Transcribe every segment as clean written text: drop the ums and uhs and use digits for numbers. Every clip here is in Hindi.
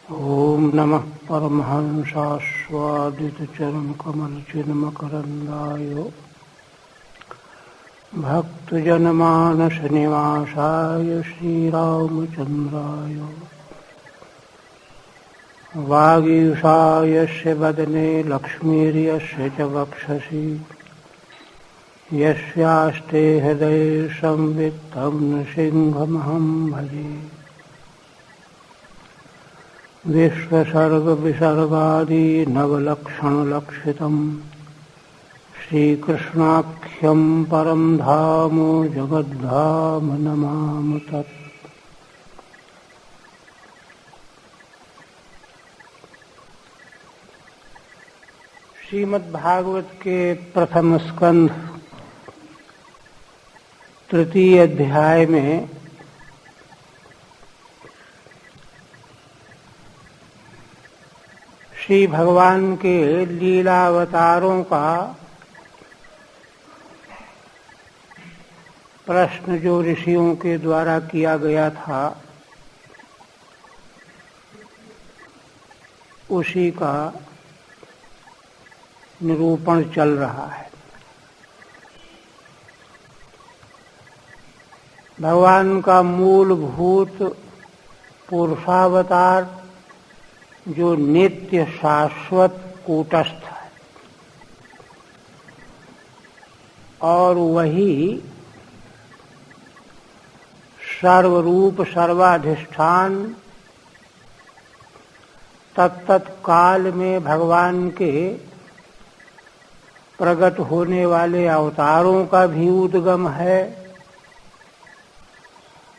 ओम नमः परमहंसास्वादितचरणकमलचिन्मकरन्दाय भक्तजनमानसनिवासाय श्रीरामचन्द्राय वागीशाय यस्य वदने लक्ष्मीर्यस्य च वक्षसि यस्यास्ते हृदये संवित्तं नृसिंहमहं भजे। विश्वसर्गविसर्गादि नवलक्षणलक्षितम् श्रीकृष्णाख्यं परं धाम जगद्धाम नमामि तत्। श्रीमद्भागवत के प्रथम स्कंध तृतीय अध्याय में श्री भगवान के लीलावतारों का प्रश्न जो ऋषियों के द्वारा किया गया था उसी का निरूपण चल रहा है। भगवान का मूलभूत पुरुषावतार जो नित्य शाश्वत कूटस्थ है और वही सर्वरूप सर्वाधिष्ठान तत्त काल में भगवान के प्रकट होने वाले अवतारों का भी उद्गम है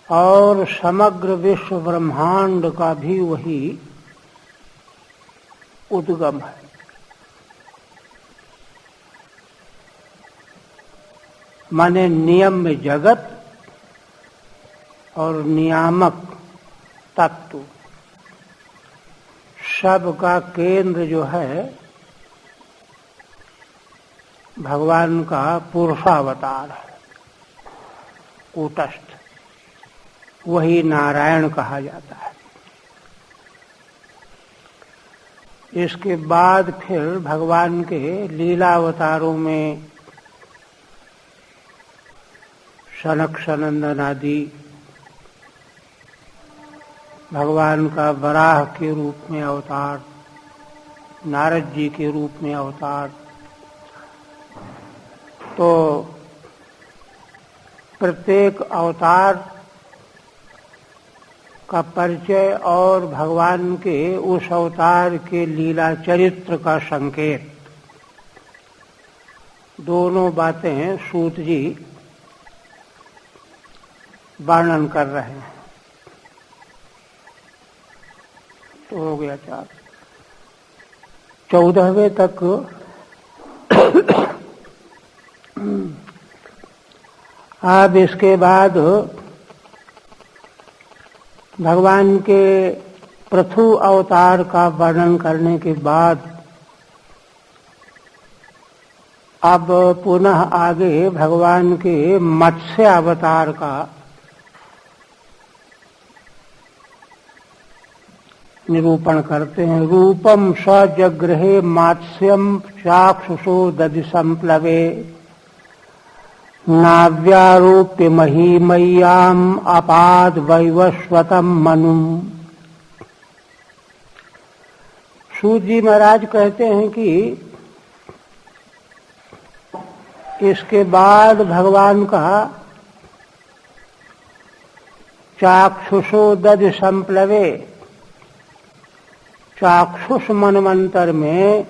और समग्र विश्व ब्रह्मांड का भी वही उद्गम है। माने नियम में जगत और नियामक तत्व सब का केंद्र जो है भगवान का पुरुषावतार है, कूटस्थ, वही नारायण कहा जाता है। इसके बाद फिर भगवान के लीलावतारों में सनक सनंदन आदि, भगवान का वराह के रूप में अवतार, नारद जी के रूप में अवतार, तो प्रत्येक अवतार का परिचय और भगवान के उस अवतार के लीला चरित्र का संकेत, दोनों बातें सूत जी वर्णन कर रहे हैं। तो हो गया 4। 14वें तक अब इसके बाद भगवान के पृथु अवतार का वर्णन करने के बाद अब पुनः आगे भगवान के मत्स्य अवतार का निरूपण करते हैं। रूपम स जगृहे मात्स्यम चाक्षुषो दधि संप्लवे नाव्यारोप्य महीमय्याम अपाद वैवस्वतम मनु। सूत जी महाराज कहते हैं कि इसके बाद भगवान का चाक्षुषो दधि संप्लवे, चाक्षुष मनवंतर में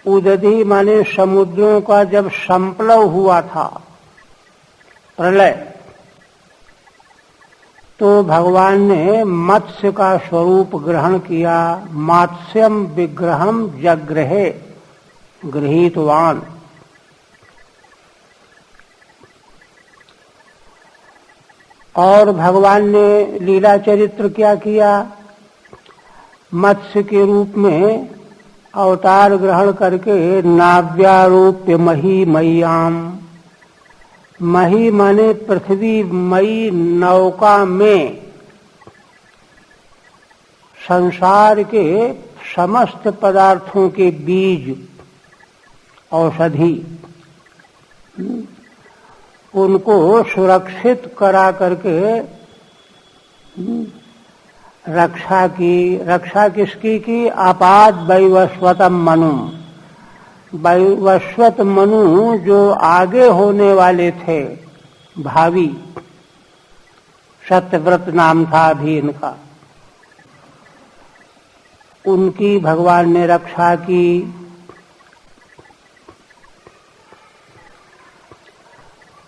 उदधि माने समुद्रों का जब संप्लव हुआ था, प्रलय, तो भगवान ने मत्स्य का स्वरूप ग्रहण किया। मात्स्यम विग्रहम जगृहे, गृहीतवान। और भगवान ने लीला चरित्र क्या किया? मत्स्य के रूप में अवतार ग्रहण करके नाव्यारोप्य महीमय्याम, मही माने पृथ्वी मई नौका में संसार के समस्त पदार्थों के बीज, औषधि, उनको सुरक्षित करा करके रक्षा किसकी की? आपाद वैवस्वतम मनु। वैवस्वत मनु जो आगे होने वाले थे, भावी, सत्यव्रत नाम था अभी इनका, उनकी भगवान ने रक्षा की।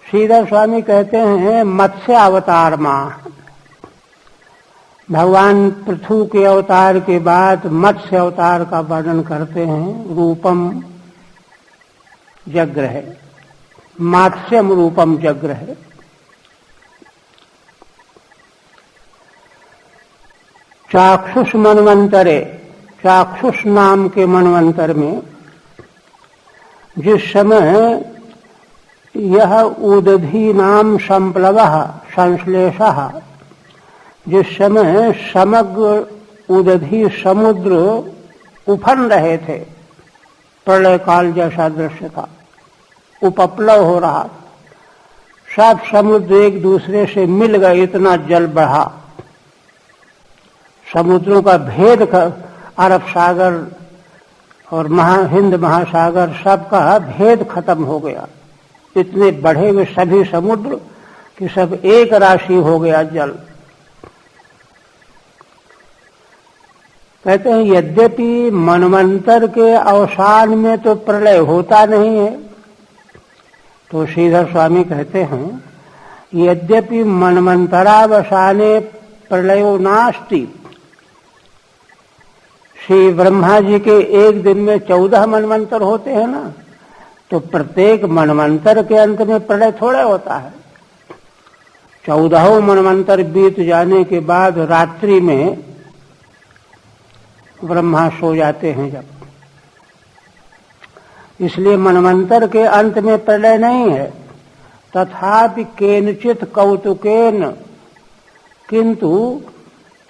श्रीधर स्वामी कहते हैं मत्स्य अवतार माँ, भगवान पृथु के अवतार के बाद मत्स्य अवतार का वर्णन करते हैं। रूपम जग्रह, मात्स्यम रूपम जग्रह। चाक्षुष मनवंतरे, चाक्षुष नाम के मनवंतर में जिस समय यह उदधी नाम संप्लव संश्लेष, जिस समय समग्र उदधी समुद्र उफन रहे थे, प्रलय काल जैसा दृश्य था, उपप्लव हो रहा, सब समुद्र एक दूसरे से मिल गए, इतना जल बढ़ा, समुद्रों का भेद, अरब सागर और हिंद महासागर सबका भेद खत्म हो गया। इतने बढ़े हुए सभी समुद्र कि सब एक राशि हो गया जल। कहते हैं यद्यपि मनवंतर के अवसान में तो प्रलय होता नहीं है, तो श्रीधर स्वामी कहते हैं यद्यपि मनवंतरावसाने प्रलयो नास्ति। श्री ब्रह्मा जी के एक दिन में 14 मनवंतर होते हैं ना, तो प्रत्येक मनवंतर के अंत में प्रलय थोड़ा होता है। 14 मनवंतर बीत जाने के बाद रात्रि में ब्रह्मा सो जाते हैं जब, इसलिए मनवंतर के अंत में प्रलय नहीं है। तथापि केनचित कौतुकेन, किंतु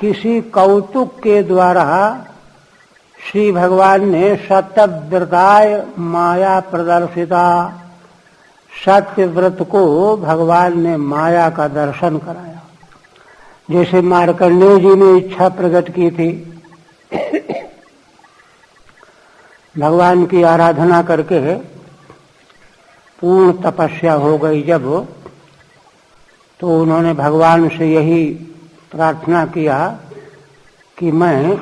किसी कौतुक के द्वारा श्री भगवान ने सत्यव्रताय माया प्रदर्शिता, सत्यव्रत को भगवान ने माया का दर्शन कराया। जैसे मार्कंडेय जी ने इच्छा प्रकट की थी, भगवान की आराधना करके पूर्ण तपस्या हो गई जब, तो उन्होंने भगवान से यही प्रार्थना किया कि मैं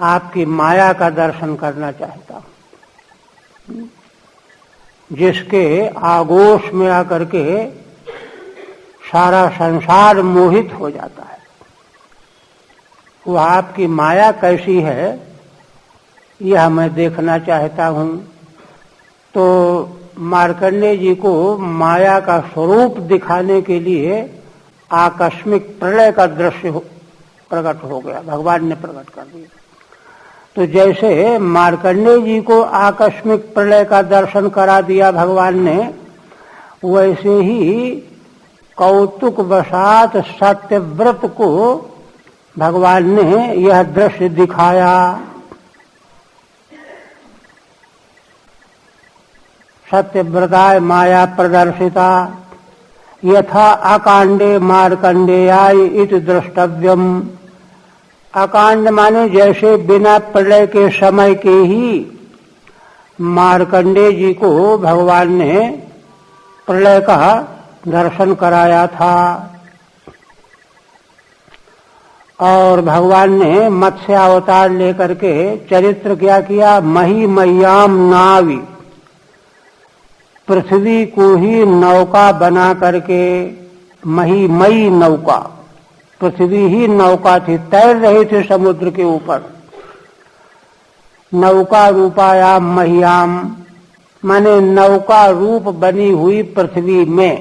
आपकी माया का दर्शन करना चाहता हूं, जिसके आगोश में आकर के सारा संसार मोहित हो जाता है। वो आपकी माया कैसी है यह मैं देखना चाहता हूं। तो मार्कंडेय जी को माया का स्वरूप दिखाने के लिए आकस्मिक प्रलय का दृश्य प्रकट हो गया, भगवान ने प्रकट कर दिया। तो जैसे मार्कंडेय जी को आकस्मिक प्रलय का दर्शन करा दिया भगवान ने, वैसे ही कौतुक वशात सत्यव्रत को भगवान ने यह दृश्य दिखाया। सत्यव्रताय माया प्रदर्शिता यथा अकांडे मार्कंडेयाय इति द्रष्टव्यम। अकांड माने जैसे बिना प्रलय के समय के ही मार्कंडेय जी को भगवान ने प्रलय का दर्शन कराया था। और भगवान ने मत्स्य अवतार लेकर के चरित्र क्या किया? मही मय्याम नावि, पृथ्वी को ही नौका बना करके, मही मई नौका, पृथ्वी ही नौका थी, तैर रही थी समुद्र के ऊपर। नौका रूपायाम मह्याम माने नौका रूप बनी हुई पृथ्वी में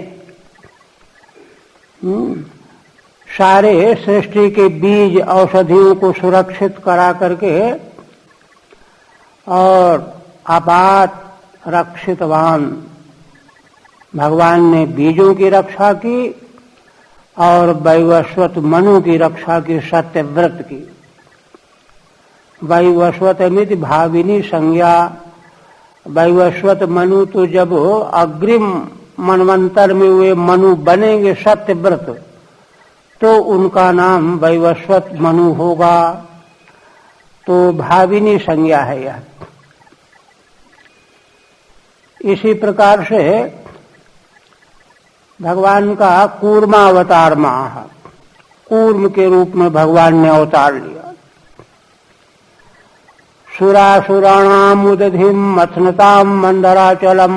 सारे सृष्टि के बीज औषधियों को सुरक्षित करा करके और आपात रक्षितवान, भगवान ने बीजों की रक्षा की और वैवस्वत मनु की रक्षा की, सत्यव्रत की। वैवस्वतमिति भाविनी संज्ञा। वैवस्वत मनु तो जब अग्रिम मनवंतर में वे मनु बनेंगे सत्यव्रत, तो उनका नाम वैवस्वत मनु होगा। तो भाविनी संज्ञा है यह। इसी प्रकार से भगवान का कूर्मावतार माह, कूर्म के रूप में भगवान ने अवतार लिया। सुरासुराणाम उदधिम मथनताम मंदराचलम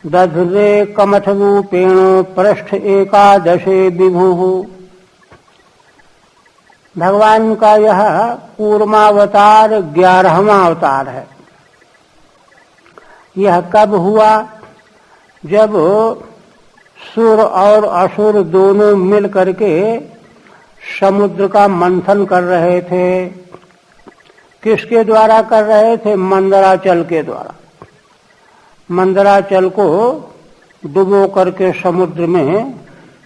दध्रे कमठ रूपेण पृष्ठ एकादशे विभु। भगवान का यह कूर्मावतार 11वां अवतार है। यह कब हुआ? जब सुर और असुर दोनों मिल करके समुद्र का मंथन कर रहे थे। किसके द्वारा कर रहे थे? मंदराचल के द्वारा। मंदराचल को डुबो करके समुद्र में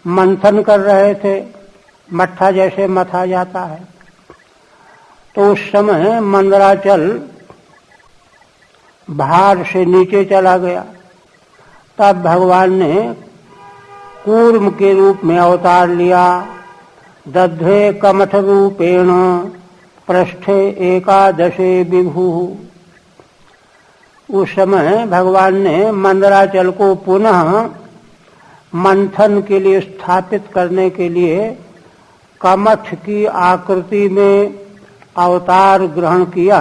मंथन कर रहे थे, मट्ठा जैसे मथा जाता है। तो उस समय मंदराचल भार से नीचे चला गया। तब भगवान ने कूर्म के रूप में अवतार लिया। दध्रे कमठ रूपेण पृष्ठे एकादशे विभु। उस समय भगवान ने मंदराचल को पुनः मंथन के लिए स्थापित करने के लिए कमठ की आकृति में अवतार ग्रहण किया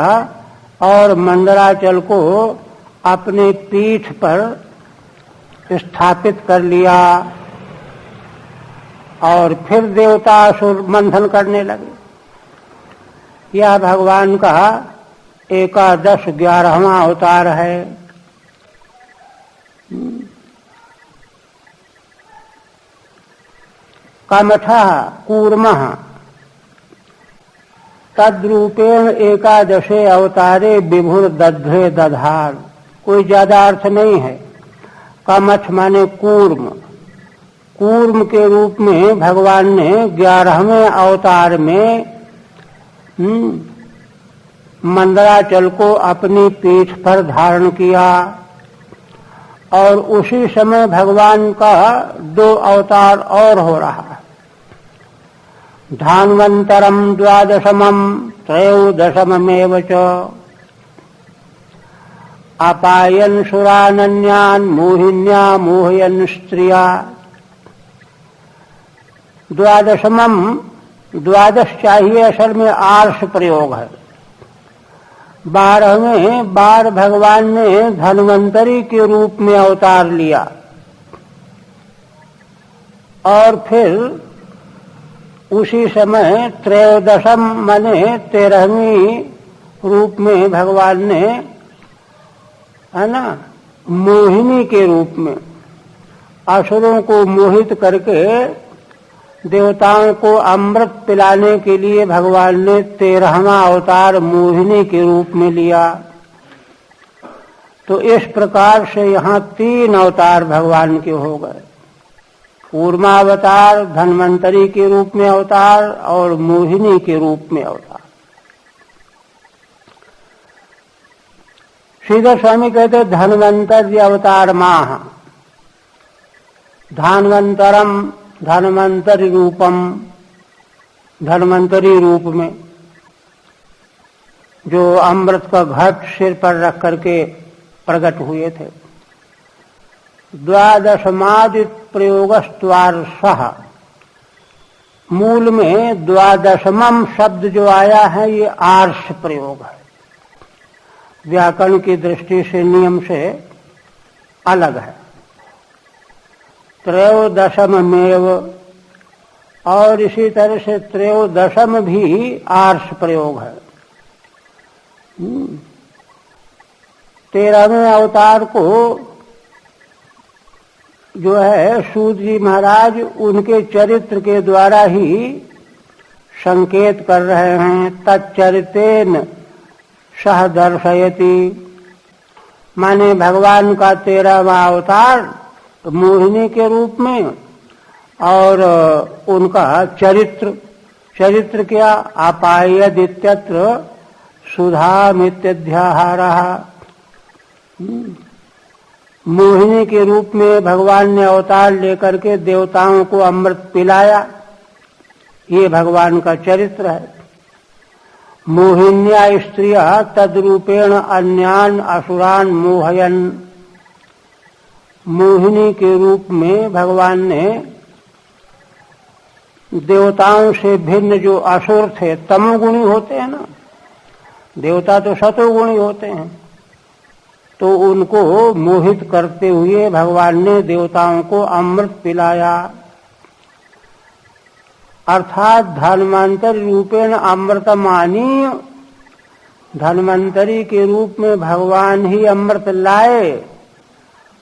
और मंदराचल को अपने पीठ पर स्थापित कर लिया। और फिर देवता असुर मंथन करने लगे। यह भगवान का 11वां अवतार है। कमठः कूर्मः तद्रूपेण एकादशे अवतारे विभुर दध्रे दधार। कोई ज्यादा अर्थ नहीं है। कमठ माने कूर्म। कूर्म के रूप में भगवान ने 11वें अवतार में मंदराचल को अपनी पीठ पर धारण किया। और उसी समय भगवान का 2 अवतार और हो रहा है। धान्वंतरम 12मं त्रयोदशमेव च अपायन सुरानन्यान मोहिन्या मोहयन स्त्रिया। 12मं 12 चाहिए, असल में आर्ष प्रयोग है। 12वें बार भगवान ने धन्वंतरी के रूप में अवतार लिया। और फिर उसी समय त्रयोदशम माने 13वीं रूप में भगवान ने, है ना, मोहिनी के रूप में असुरों को मोहित करके देवताओं को अमृत पिलाने के लिए भगवान ने 13वां अवतार मोहिनी के रूप में लिया। तो इस प्रकार से यहाँ 3 अवतार भगवान के हो गए। कूर्मावतार, धन्वंतरी के रूप में अवतार और मोहिनी के रूप में अवतार। श्रीधर स्वामी कहते धन्वंतरी अवतार माह। धान्वंतरम धन्वंतरी रूपम, धन्वंतरी रूप में जो अमृत का घट सिर पर रख करके प्रकट हुए थे। 12मादित प्रयोगस्त्वार्षः, मूल में 12मं शब्द जो आया है ये आर्ष प्रयोग है। व्याकरण की दृष्टि से नियम से अलग है। त्रयोदशमेव, और इसी तरह से त्रयोदशम भी आर्ष प्रयोग है। 13वें अवतार को जो है सूत जी महाराज उनके चरित्र के द्वारा ही संकेत कर रहे हैं। तच्चरितेन सह दर्शयति, माने भगवान का 13वां अवतार मोहिनी के रूप में और उनका चरित्र चरित्र क्या? आपायदित्यत्र सुधामित्यध्याहारः। मोहिनी के रूप में भगवान ने अवतार लेकर के देवताओं को अमृत पिलाया, ये भगवान का चरित्र है। मोहिन्या स्त्रियः तद्रूपेण अन्यान असुरान मोहयन। मोहिनी के रूप में भगवान ने देवताओं से भिन्न जो असुर थे, तमोगुणी होते हैं ना, देवता तो सतोगुणी होते हैं, तो उनको मोहित करते हुए भगवान ने देवताओं को अमृत पिलाया। अर्थात धन्वंतरी रूपेण अमृतमानी, धन्वंतरी के रूप में भगवान ही अमृत लाए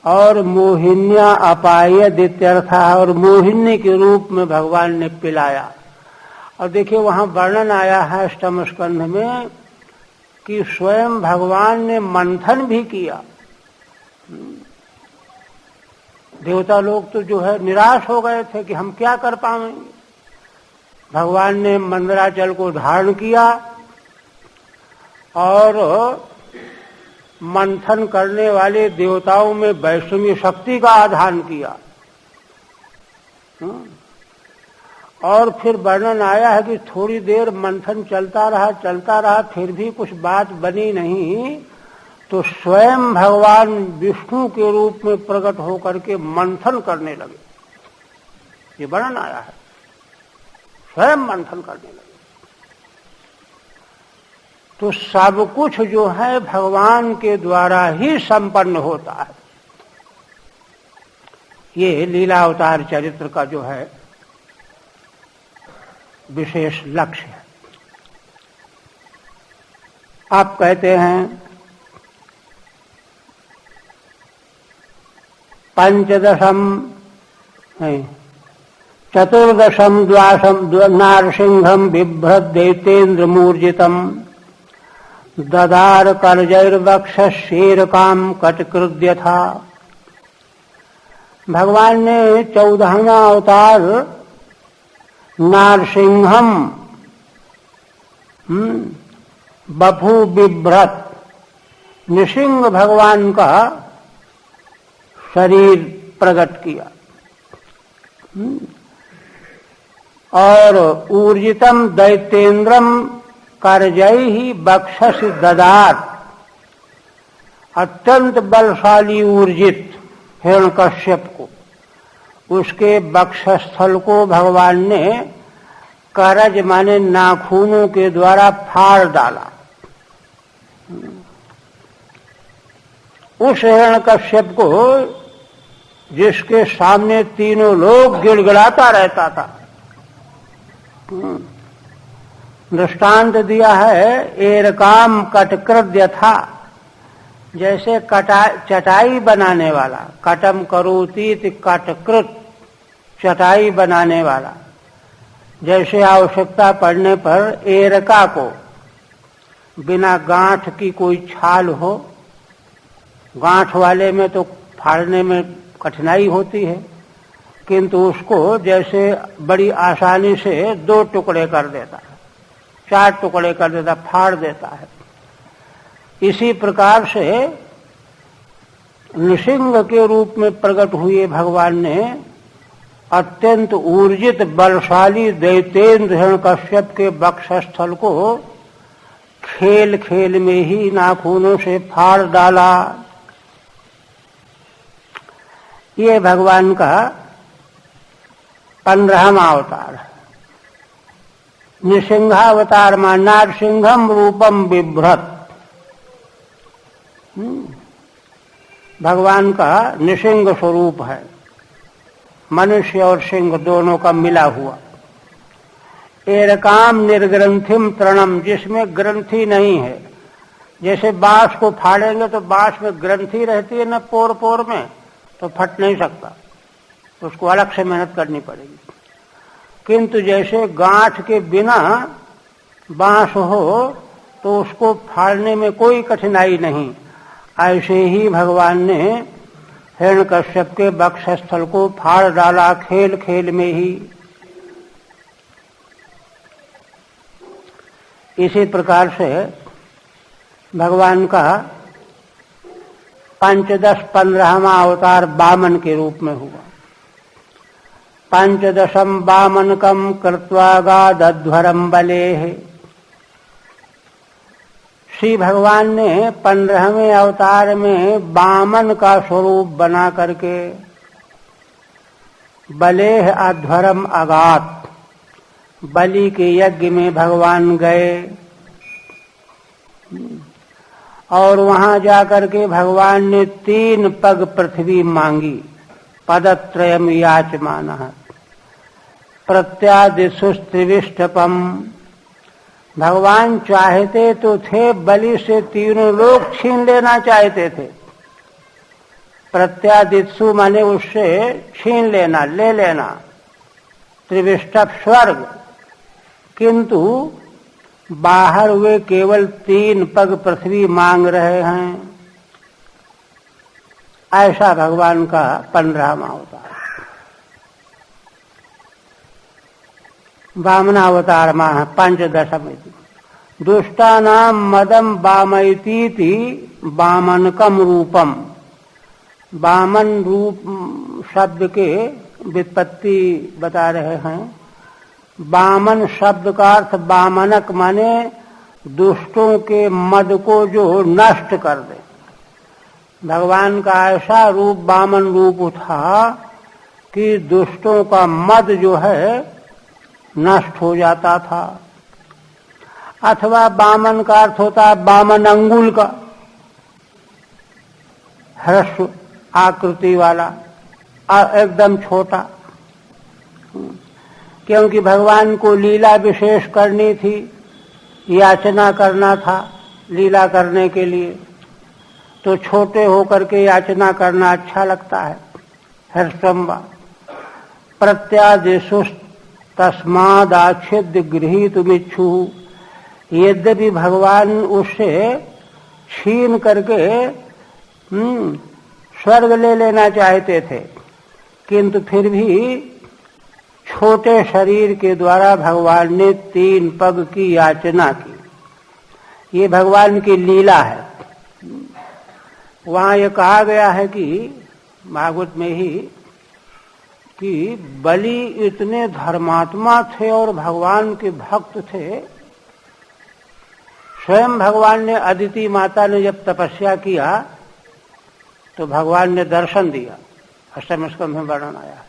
और मोहिन्या अपायदित्यर्थ, और मोहिनी के रूप में भगवान ने पिलाया। और देखिए वहां वर्णन आया है अष्टम स्कंध में कि स्वयं भगवान ने मंथन भी किया। देवता लोग तो जो है निराश हो गए थे कि हम क्या कर पाएंगे। भगवान ने मंदराचल को धारण किया और मंथन करने वाले देवताओं में वैष्णवी शक्ति का आधान किया। और फिर वर्णन आया है कि थोड़ी देर मंथन चलता रहा, फिर भी कुछ बात बनी नहीं, तो स्वयं भगवान विष्णु के रूप में प्रकट होकर के मंथन करने लगे। ये वर्णन आया है, स्वयं मंथन करने लगे। तो सब कुछ जो है भगवान के द्वारा ही संपन्न होता है। ये लीला अवतार चरित्र का जो है विशेष लक्ष्य है। आप कहते हैं पंचदशम चतुर्दशम द्वासम नारसिंहम बिभ्रत दैतेन्द्र मूर्जितम ददार करजैर्वक्ष शेर काम कटकृद्य था। भगवान ने 14वां अवतार नारसिंहम बभू बिभ्रत, नृसिंह भगवान का शरीर प्रकट किया और ऊर्जितम दैतेन्द्रम करजई ही बक्षस ददार, अत्यंत बलशाली ऊर्जित हिरण्यकश्यप को, उसके वक्षस्थल को भगवान ने करज माने नाखूनों के द्वारा फाड़ डाला। उस हिरण्यकश्यप को जिसके सामने तीनों लोग गिड़गिड़ाता रहता था। दृष्टांत दिया है एरकाम कटकृद्य था, जैसे चटाई बनाने वाला, कटम करोति कटकृत, चटाई बनाने वाला, जैसे आवश्यकता पड़ने पर एरका को बिना गांठ की कोई छाल हो, गांठ वाले में तो फाड़ने में कठिनाई होती है, किंतु उसको जैसे बड़ी आसानी से 2 टुकड़े कर देता है, 4 टुकड़े कर देता, फाड़ देता है। इसी प्रकार से नृसिंह के रूप में प्रकट हुए भगवान ने अत्यंत ऊर्जित बलशाली दैतेन्द्र हिरण्यकश्यप के वक्षस्थल को खेल खेल में ही नाखूनों से फाड़ डाला। ये भगवान का 15वां अवतार है। नृसिंहावतार में नारसिंहम रूपम बिभ्रत, भगवान का नृसिंह स्वरूप है, मनुष्य और सिंह दोनों का मिला हुआ। एरकाम निर्ग्रंथिम तृणम, जिसमें ग्रंथि नहीं है। जैसे बांस को फाड़ेंगे तो बांस में ग्रंथि रहती है न पोर पोर में, तो फट नहीं सकता, उसको अलग से मेहनत करनी पड़ेगी। किंतु जैसे गांठ के बिना बांस हो तो उसको फाड़ने में कोई कठिनाई नहीं, ऐसे ही भगवान ने हिरण्यकश्यप के वक्षस्थल को फाड़ डाला खेल खेल में ही। इसी प्रकार से भगवान का 15वां अवतार वामन के रूप में हुआ। 15 वामनकम कृत्वा गादध्वरम बलेः। श्री भगवान ने 15वें अवतार में वामन का स्वरूप बना करके बलेह अध्वरम अगात, बलि के यज्ञ में भगवान गए और वहां जाकर के भगवान ने 3 पग पृथ्वी मांगी। पदत्रयम याचमानः प्रत्यादिशुस्त्रिविष्टपम। भगवान चाहते तो थे बलि से तीनों लोग छीन लेना चाहते थे। प्रत्यादिशु माने उससे छीन लेना, ले लेना, त्रिविष्टप स्वर्ग। किंतु बाहर वे केवल 3 पग पृथ्वी मांग रहे हैं। ऐसा भगवान का 15वां अवतार। वामनावतार माह 15 दुष्टानाम मदम वामयतीति वामनकम रूपम। वामन रूप शब्द के व्युत्पत्ति बता रहे हैं। वामन शब्द का अर्थ वामनक माने दुष्टों के मद को जो नष्ट कर दे। भगवान का ऐसा रूप वामन रूप था कि दुष्टों का मद जो है नष्ट हो जाता था। अथवा वामन का अर्थ होता है वामन अंगुल का, ह्रस्व आकृति वाला, एकदम छोटा। क्योंकि भगवान को लीला विशेष करनी थी, याचना करना था लीला करने के लिए, तो छोटे होकर के याचना करना अच्छा लगता है। हर्षम्बा प्रत्यादेशु तस्मादाच्छिद्य गृहीतुमिच्छु। यद्यपि भगवान उससे छीन करके स्वर्ग ले लेना चाहते थे, किंतु फिर भी छोटे शरीर के द्वारा भगवान ने 3 पग की याचना की। ये भगवान की लीला है। वहां ये कहा गया है कि भागवत में ही कि बलि इतने धर्मात्मा थे और भगवान के भक्त थे। स्वयं भगवान ने, अदिति माता ने जब तपस्या किया तो भगवान ने दर्शन दिया। अष्टम स्कंध में वर्णन आया।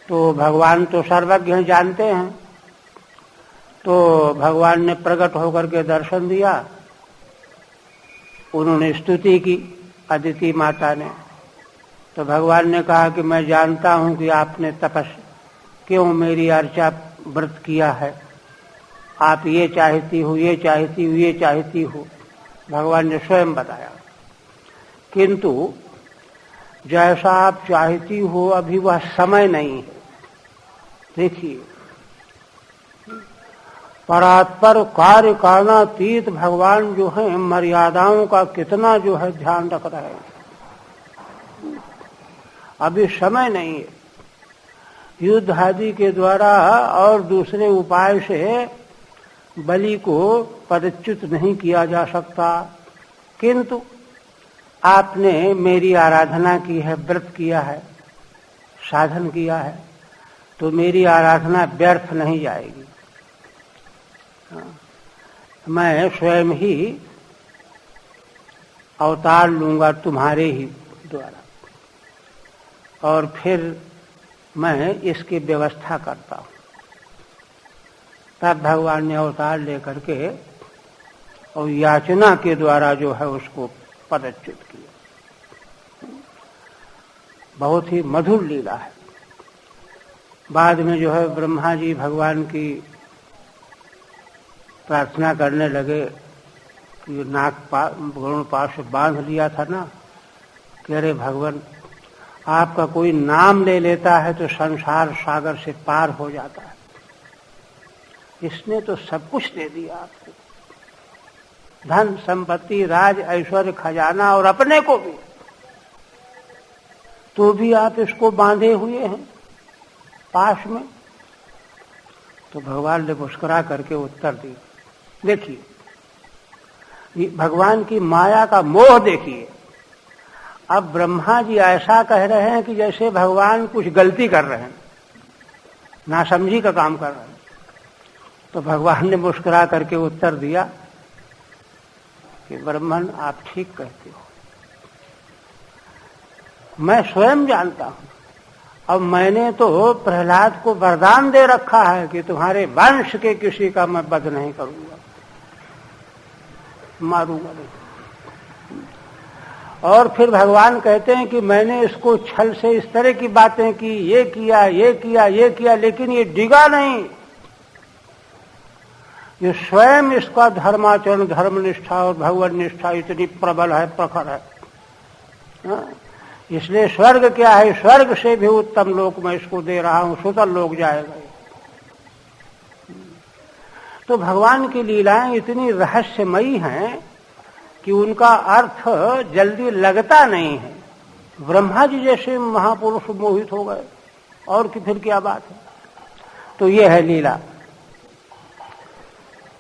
तो भगवान तो सर्वज्ञ जानते हैं, तो भगवान ने प्रकट होकर के दर्शन दिया। उन्होंने स्तुति की अदिति माता ने। तो भगवान ने कहा कि मैं जानता हूं कि आपने क्यों मेरी अर्चा व्रत किया है। आप ये चाहती हो, ये चाहती हो, ये चाहती हो। भगवान ने स्वयं बताया। किंतु जैसा आप चाहती हो अभी वह समय नहीं है। देखिए, परात्पर कार्य कारणातीत भगवान जो है मर्यादाओं का कितना जो है ध्यान रख रहे हैं। अभी समय नहीं है। युद्ध आदि के द्वारा और दूसरे उपाय से बलि को पदच्युत नहीं किया जा सकता। किंतु आपने मेरी आराधना की है, व्रत किया है, साधन किया है, तो मेरी आराधना व्यर्थ नहीं जाएगी। मैं स्वयं ही अवतार लूंगा तुम्हारे ही द्वारा, और फिर मैं इसकी व्यवस्था करता हूं। तब भगवान ने अवतार लेकर के और याचना के द्वारा जो है उसको पदच्युत किया। बहुत ही मधुर लीला है। बाद में जो है ब्रह्मा जी भगवान की प्रार्थना करने लगे कि नाक गरुण पाश बांध लिया था ना, कि अरे भगवान आपका कोई नाम ले लेता है तो संसार सागर से पार हो जाता है। इसने तो सब कुछ दे दिया आपको, धन संपत्ति राज ऐश्वर्य खजाना और अपने को भी, तो भी आप इसको बांधे हुए हैं पाश में। तो भगवान ने मुस्कुरा करके उत्तर दिया। देखिए, ये भगवान की माया का मोह देखिए। अब ब्रह्मा जी ऐसा कह रहे हैं कि जैसे भगवान कुछ गलती कर रहे हैं, नासमझी का काम कर रहे हैं। तो भगवान ने मुस्कुरा करके उत्तर दिया कि ब्रह्मन, आप ठीक कहते हो, मैं स्वयं जानता हूं। अब मैंने तो प्रहलाद को वरदान दे रखा है कि तुम्हारे वंश के किसी का मैं वध नहीं करूंगा, मारूंगा नहीं। और फिर भगवान कहते हैं कि मैंने इसको छल से इस तरह की बातें की, ये किया, ये किया, ये किया, लेकिन ये डिगा नहीं। ये स्वयं इसका धर्माचरण, धर्मनिष्ठा और भगवत निष्ठा इतनी प्रबल है, प्रखर है। इसलिए स्वर्ग क्या है, स्वर्ग से भी उत्तम लोक मैं इसको दे रहा हूं, सुतल लोक जाएगा। तो भगवान की लीलाएं इतनी रहस्यमयी हैं कि उनका अर्थ जल्दी लगता नहीं है। ब्रह्मा जी जैसे महापुरुष मोहित हो गए, और कि फिर क्या बात है। तो ये है लीला।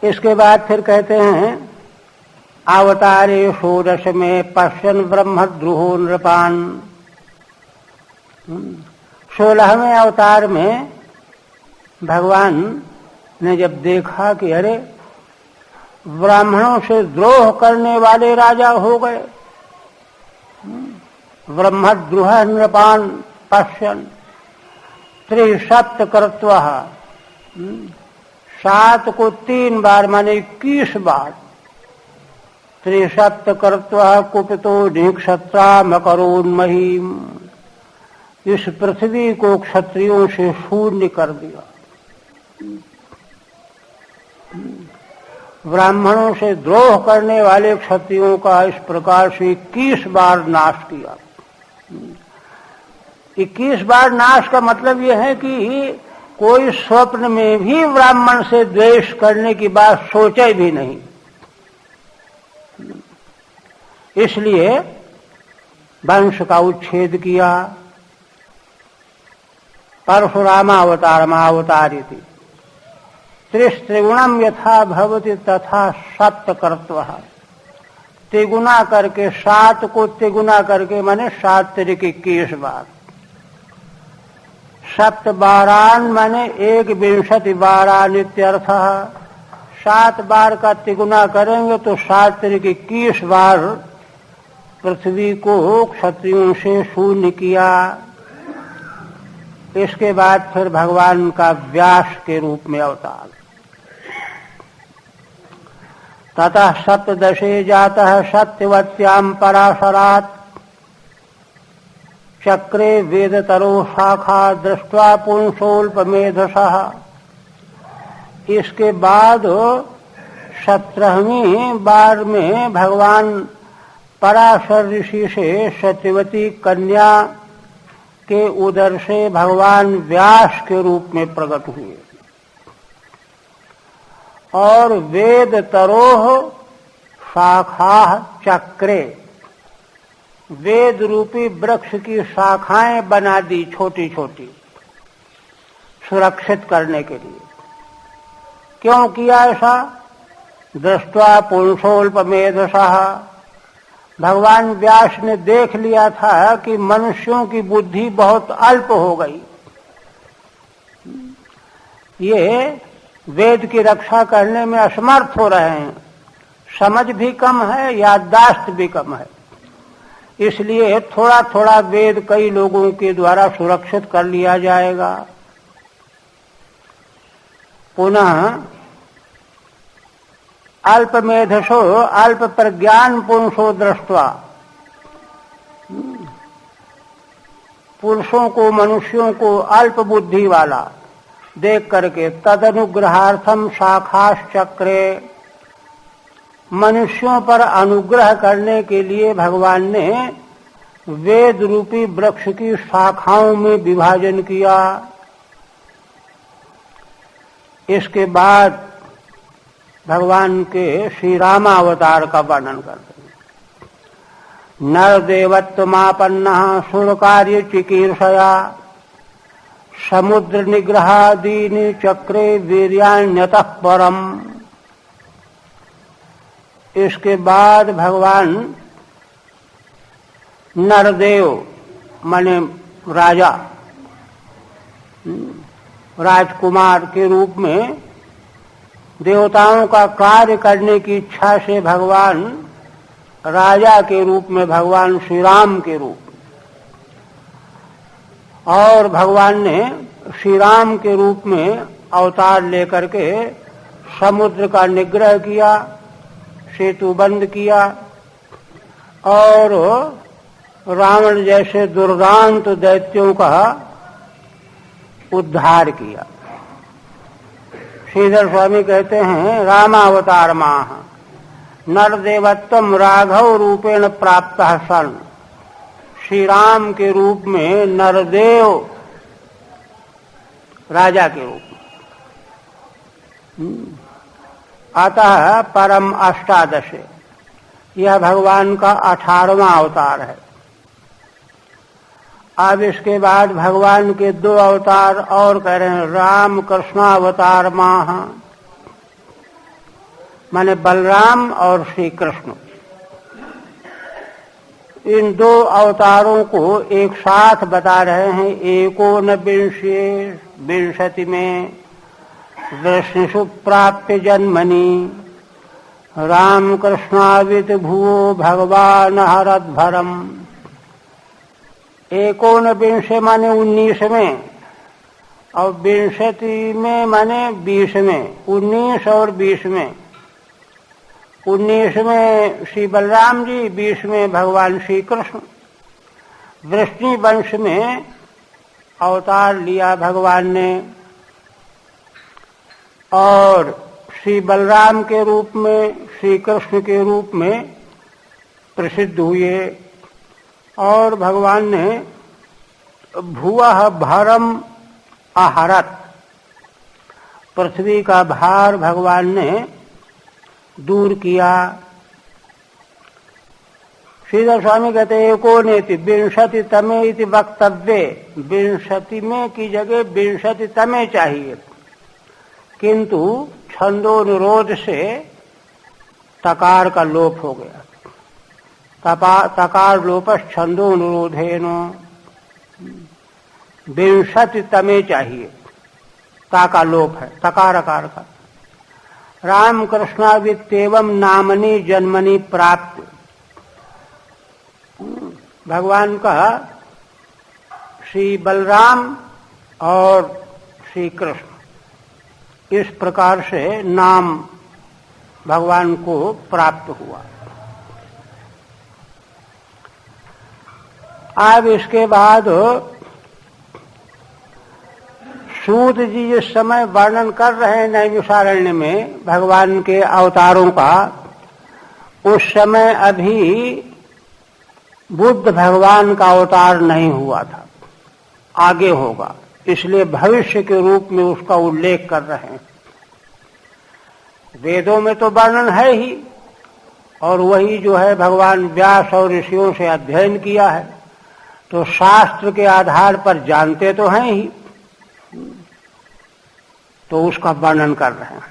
इसके बाद फिर कहते हैं, अवतारे षोडश में पश्यन् ब्रह्मद्रुहो नृपान्। 16वें अवतार में भगवान ने जब देखा कि अरे ब्राह्मणों से द्रोह करने वाले राजा हो गए, ब्रह्मद्रुह नृपान् पश्यन् त्रिसप्त कृत्वा, 7 को 3 बार माने 21 बार, त्रिसप्त कृत्वा कुपितो निक्षत्रामकरोन्महीम, इस पृथ्वी को क्षत्रियों से शून्य कर दिया। ब्राह्मणों से द्रोह करने वाले क्षत्रियों का इस प्रकार से 21 बार नाश किया। 21 बार नाश का मतलब यह है कि कोई स्वप्न में भी ब्राह्मण से द्वेष करने की बात सोचे भी नहीं। इसलिए वंश का उच्छेद किया। परशुरामावतारमावतारिति त्रिस्त्रिगुणम यथा भवति तथा सप्त कर्तव्य, त्रिगुना करके 7 को त्रिगुना करके माने 7 तिरिक 21 बार, सप्त बारान माने 21 बारान इत्यर्थ। 7 बार का त्रिगुना करेंगे तो 7 तिरिक 21 बार पृथ्वी को क्षत्रियों से शून्य किया। इसके बाद फिर भगवान का व्यास के रूप में अवतार। ततः सप्तदशे जातः सत्यवत्यां पराशरात्, चक्रे वेदतरो शाखा दृष्ट्वा पुंसोल्पमेधसः। इसके बाद 17वीं बार में भगवान पराशर ऋषि से सत्यवती कन्या के उदर से भगवान व्यास के रूप में प्रकट हुए और वेद तरोह शाखा चक्रे, वेद रूपी वृक्ष की शाखाएं बना दी छोटी छोटी सुरक्षित करने के लिए। क्यों किया ऐसा? दृष्ट्वा पुंसोल्पमेधसः, भगवान व्यास ने देख लिया था कि मनुष्यों की बुद्धि बहुत अल्प हो गई, ये वेद की रक्षा करने में असमर्थ हो रहे हैं, समझ भी कम है, याददाश्त भी कम है। इसलिए थोड़ा थोड़ा वेद कई लोगों के द्वारा सुरक्षित कर लिया जाएगा। पुनः अल्पमेधसो अल्प प्रज्ञान पुरुषो दृष्ट्वा, पुरुषों को मनुष्यों को अल्प बुद्धि वाला देख करके तदनुग्रहार्थम शाखाश्चक्रे, मनुष्यों पर अनुग्रह करने के लिए भगवान ने वेद रूपी वृक्ष की शाखाओं में विभाजन किया। इसके बाद भगवान के श्री रामावतार का वर्णन करते हैं। नर देवत्वमापन्नः सुर कार्य चिकीर्षया, समुद्र निग्रहादीनि चक्रे वीर्याण्यतः परम। इसके बाद भगवान नरदेव माने राजा, राजकुमार के रूप में देवताओं का कार्य करने की इच्छा से भगवान राजा के रूप में, भगवान श्री राम के रूप, और भगवान ने श्री राम के रूप में अवतार लेकर के समुद्र का निग्रह किया, सेतु बंद किया और रावण जैसे दुर्दांत दैत्यों का उद्धार किया। श्रीधर स्वामी कहते हैं, रामावतार माह नरदेवत्वम राघव रूपेण प्राप्त सन। श्री राम के रूप में नरदेव राजा के रूप में, अतः परम अष्टादश, यह भगवान का 18वां अवतार है। अब इसके बाद भगवान के 2 अवतार और कह रहे हैं, राम कृष्णावतार माह, माने बलराम और श्री कृष्ण। इन 2 अवतारों को एक साथ बता रहे हैं। 19 में वृष्णिषु प्राप्य जन्मनि राम कृष्णावित भुवो भगवान हरद्भरम। 19 माने 19 में और 20 में माने 20 में, 19 और 20 में। 19 में श्री बलराम जी, 20 में भगवान श्री कृष्ण। वृष्णि वंश में अवतार लिया भगवान ने और श्री बलराम के रूप में, श्री कृष्ण के रूप में प्रसिद्ध हुए और भगवान ने भुवः भारम आहरत, पृथ्वी का भार भगवान ने दूर किया। श्रीधर स्वामी कहते हैं, एकोनेति 20 तमे इति वक्तव्ये, 20 में की जगह 20 तमे चाहिए, किंतु छंदोनुरोध से तकार का लोप हो गया। तकार लोपस छंदोनुरोधेन, 20 तमे चाहिए, ता का लोप है, तकार आकार का। राम कृष्णावित्येवं नामनि जन्मनि प्राप्त, भगवान का श्री बलराम और श्री कृष्ण, इस प्रकार से नाम भगवान को प्राप्त हुआ। अब इसके बाद सूत जी जिस समय वर्णन कर रहे हैं नैमिषारण्य में भगवान के अवतारों का, उस समय अभी बुद्ध भगवान का अवतार नहीं हुआ था, आगे होगा, इसलिए भविष्य के रूप में उसका उल्लेख कर रहे हैं। वेदों में तो वर्णन है ही, और वही जो है भगवान व्यास और ऋषियों से अध्ययन किया है, तो शास्त्र के आधार पर जानते तो हैं ही, तो उसका वर्णन कर रहे हैं।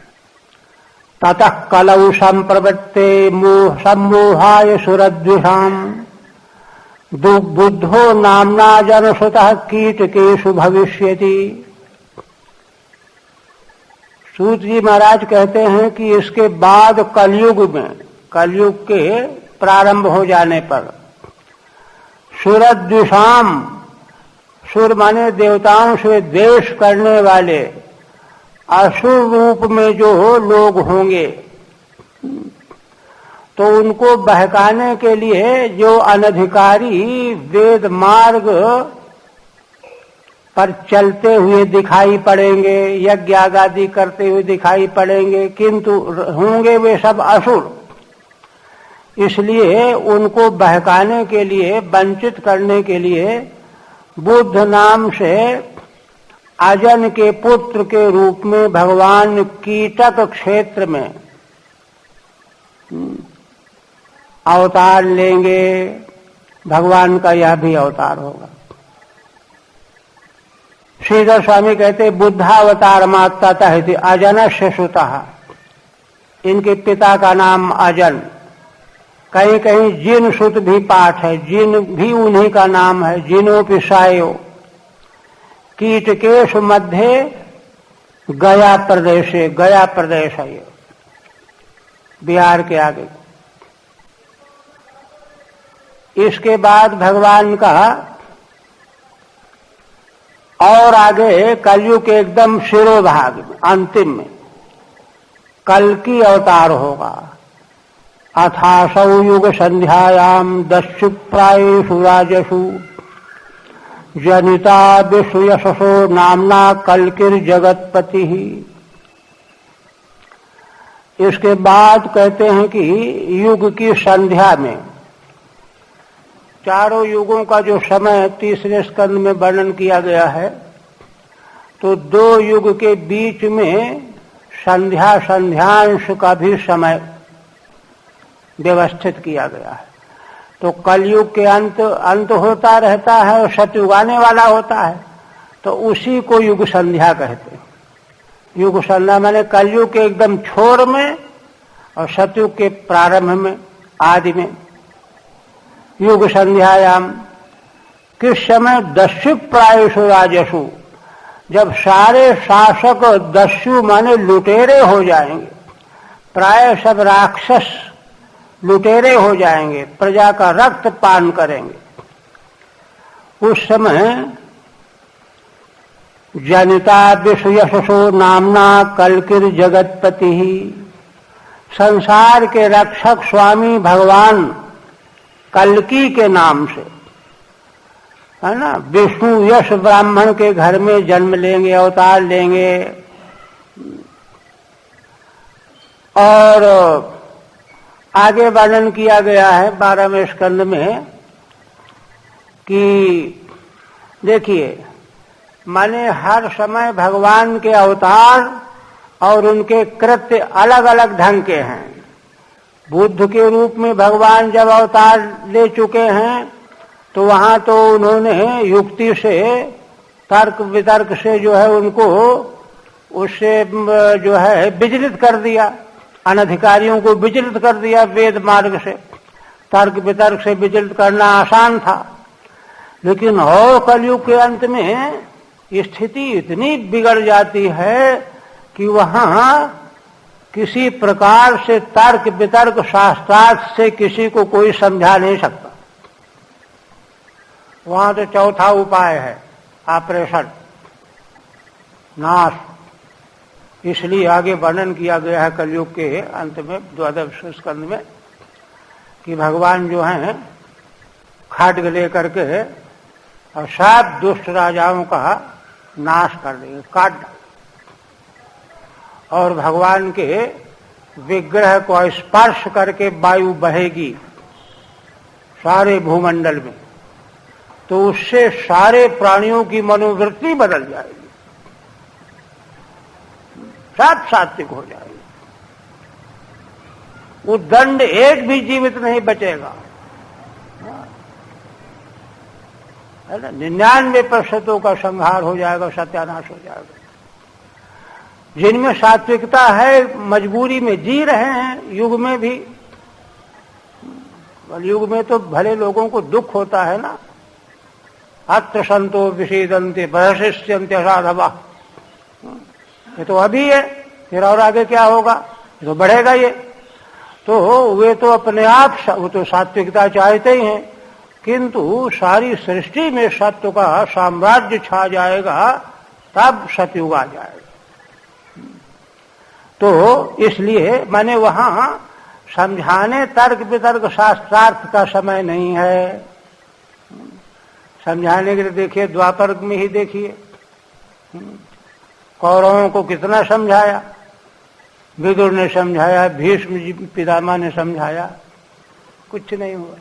ततः कलौ संप्रवृत्ते सम्मोहाय सुरद्विषाम् बुद्धो नाम्ना जनसुतः कीटकेषु भविष्यति। सूत जी महाराज कहते हैं कि इसके बाद कलयुग में, कलयुग के प्रारंभ हो जाने पर सुरद्विषाम, सुर माने देवताओं से द्वेष करने वाले असुर रूप में जो लोग होंगे, तो उनको बहकाने के लिए जो अनधिकारी वेद मार्ग पर चलते हुए दिखाई पड़ेंगे, यज्ञ आदि करते हुए दिखाई पड़ेंगे, किंतु होंगे वे सब असुर। इसलिए उनको बहकाने के लिए, वंचित करने के लिए बुद्ध नाम से अजन के पुत्र के रूप में भगवान कीटक क्षेत्र में अवतार लेंगे। भगवान का यह भी अवतार होगा। श्रीधर स्वामी कहते बुद्धावतार माता है अजनस्य सुतः, इनके पिता का नाम अजन। कहीं कहीं जिन सुत भी पाठ है, जिन भी उन्हीं का नाम है। जिनोपिसायो कीटकेश मध्य गया प्रदेश, गया प्रदेश है ये, बिहार के आगे। इसके बाद भगवान का और आगे कलयुग के एकदम शिरोभाग में, अंतिम में कल्कि अवतार होगा। अथासौ युग संध्यायाम दस्यु प्रायेषु राजसु जनिता विश्व यशसो नामना कल्किर जगतपति। इसके बाद कहते हैं कि युग की संध्या में, चारों युगों का जो समय तीसरे स्कंद में वर्णन किया गया है, तो दो युग के बीच में संध्या संध्यांश का भी समय व्यवस्थित किया गया है। तो कलयुग के अंत होता रहता है और सतयुग आने वाला होता है, तो उसी को युग संध्या कहते हैं। युग संध्या माने कलयुग के एकदम छोर में और सतयुग के प्रारंभ में, आदि में। युग संध्यायाम किस समय? दस्यु प्रायेषु राजसु, जब सारे शासक दस्यु माने लुटेरे हो जाएंगे, प्राय सब राक्षस लुटेरे हो जाएंगे, प्रजा का रक्त पान करेंगे, उस समय जनिता विश्व यशसो नामना कल्किर जगतपति, संसार के रक्षक स्वामी भगवान कल्कि के नाम से, है ना, विष्णु यश ब्राह्मण के घर में जन्म लेंगे, अवतार लेंगे। और आगे वर्णन किया गया है 12वें स्कंद में कि देखिए, माने हर समय भगवान के अवतार और उनके कृत्य अलग अलग ढंग के हैं। बुद्ध के रूप में भगवान जब अवतार ले चुके हैं, तो वहां तो उन्होंने युक्ति से, तर्क वितर्क से जो है उनको उससे जो है विचलित कर दिया, अनधिकारियों को विचलित कर दिया। वेद मार्ग से, तर्क वितर्क से विचलित करना आसान था, लेकिन और कलयुग के अंत में स्थिति इतनी बिगड़ जाती है कि वहां किसी प्रकार से तर्क वितर्क शास्त्रार्थ से किसी को कोई समझा नहीं सकता। वहां तो चौथा उपाय है, ऑपरेशन, नाश। इसलिए आगे वर्णन किया गया है कलयुग के अंत में 12वें स्कंद में कि भगवान जो हैं खड्ग लेकर के और सब दुष्ट राजाओं का नाश कर देंगे, काट डालेंगे। और भगवान के विग्रह को स्पर्श करके वायु बहेगी सारे भूमंडल में, तो उससे सारे प्राणियों की मनोवृत्ति बदल जाएगी, सब सात्विक हो जाएगी। उद्दंड एक भी जीवित नहीं बचेगा, है ना। 99% का संहार हो जाएगा, सत्यानाश हो जाएगा। जिनमें सात्विकता है मजबूरी में जी रहे हैं, युग में भी। युग में तो भले लोगों को दुख होता है ना, अत्र संतो विषेदन्ते भरशिष्यन्ते साधवा, ये तो अभी है, फिर और आगे क्या होगा, ये तो बढ़ेगा ये। तो वे तो अपने आप, वो तो सात्विकता चाहते ही हैं, किंतु सारी सृष्टि में सत्व का साम्राज्य छा जाएगा, तब सतयुग आ जाएगा। तो इसलिए माने वहां समझाने तर्क वितर्क शास्त्रार्थ का समय नहीं है। समझाने के लिए देखिए, द्वापर में ही देखिए, कौरवों को कितना समझाया, विदुर ने समझाया, भीष्म जी पितामह ने समझाया, कुछ नहीं हुआ।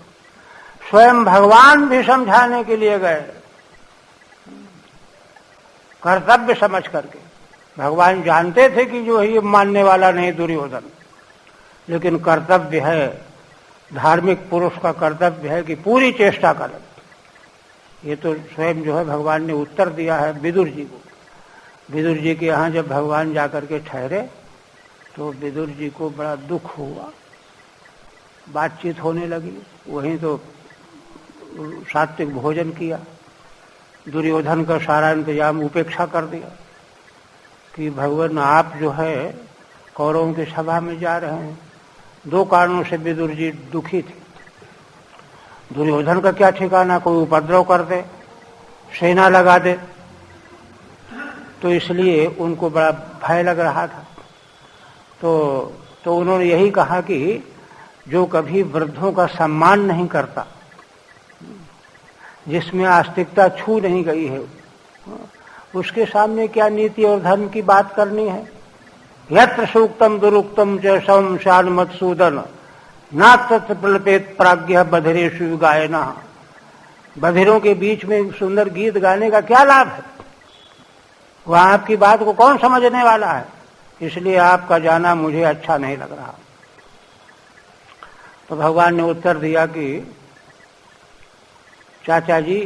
स्वयं भगवान भी समझाने के लिए गए, कर्तव्य समझ करके। भगवान जानते थे कि जो ये मानने वाला नहीं दुर्योधन, लेकिन कर्तव्य है, धार्मिक पुरुष का कर्तव्य है कि पूरी चेष्टा करें। ये तो स्वयं जो है भगवान ने उत्तर दिया है विदुर जी को। विदुर जी के यहाँ जब भगवान जाकर के ठहरे तो विदुर जी को बड़ा दुख हुआ, बातचीत होने लगी। वहीं तो सात्विक भोजन किया, दुर्योधन का सारा इंतजाम उपेक्षा कर दिया कि भगवान आप जो है कौरवों की सभा में जा रहे हैं। दो कारणों से विदुर जी दुखी थे। दुर्योधन का क्या ठिकाना, कोई उपद्रव कर दे, सेना लगा दे, तो इसलिए उनको बड़ा भय लग रहा था। तो उन्होंने यही कहा कि जो कभी वृद्धों का सम्मान नहीं करता, जिसमें आस्तिकता छू नहीं गई है, उसके सामने क्या नीति और धर्म की बात करनी है। यत्र सूक्तम दुरुक्तम च संशान मत्सूदन ना तत् प्रलपेत प्राज्ञ बधिरेषु गायना। बधिरों के बीच में सुंदर गीत गाने का क्या लाभ है, वहां आपकी बात को कौन समझने वाला है, इसलिए आपका जाना मुझे अच्छा नहीं लग रहा। तो भगवान ने उत्तर दिया कि चाचा जी,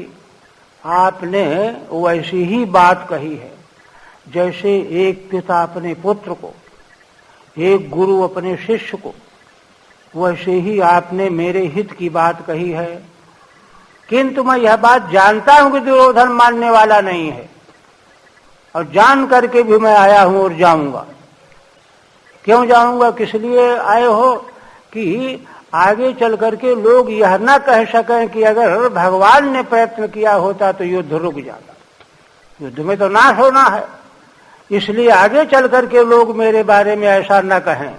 आपने वैसी ही बात कही है जैसे एक पिता अपने पुत्र को, एक गुरु अपने शिष्य को, वैसे ही आपने मेरे हित की बात कही है। किंतु मैं यह बात जानता हूं कि दुर्योधन मानने वाला नहीं है, और जान करके भी मैं आया हूं और जाऊंगा। क्यों जाऊंगा, किस लिए आए हो कि आगे चल करके लोग यह न कह सकें कि अगर भगवान ने प्रयत्न किया होता तो युद्ध रुक जाता। युद्ध में तो नाश होना है, इसलिए आगे चल करके लोग मेरे बारे में ऐसा न कहें,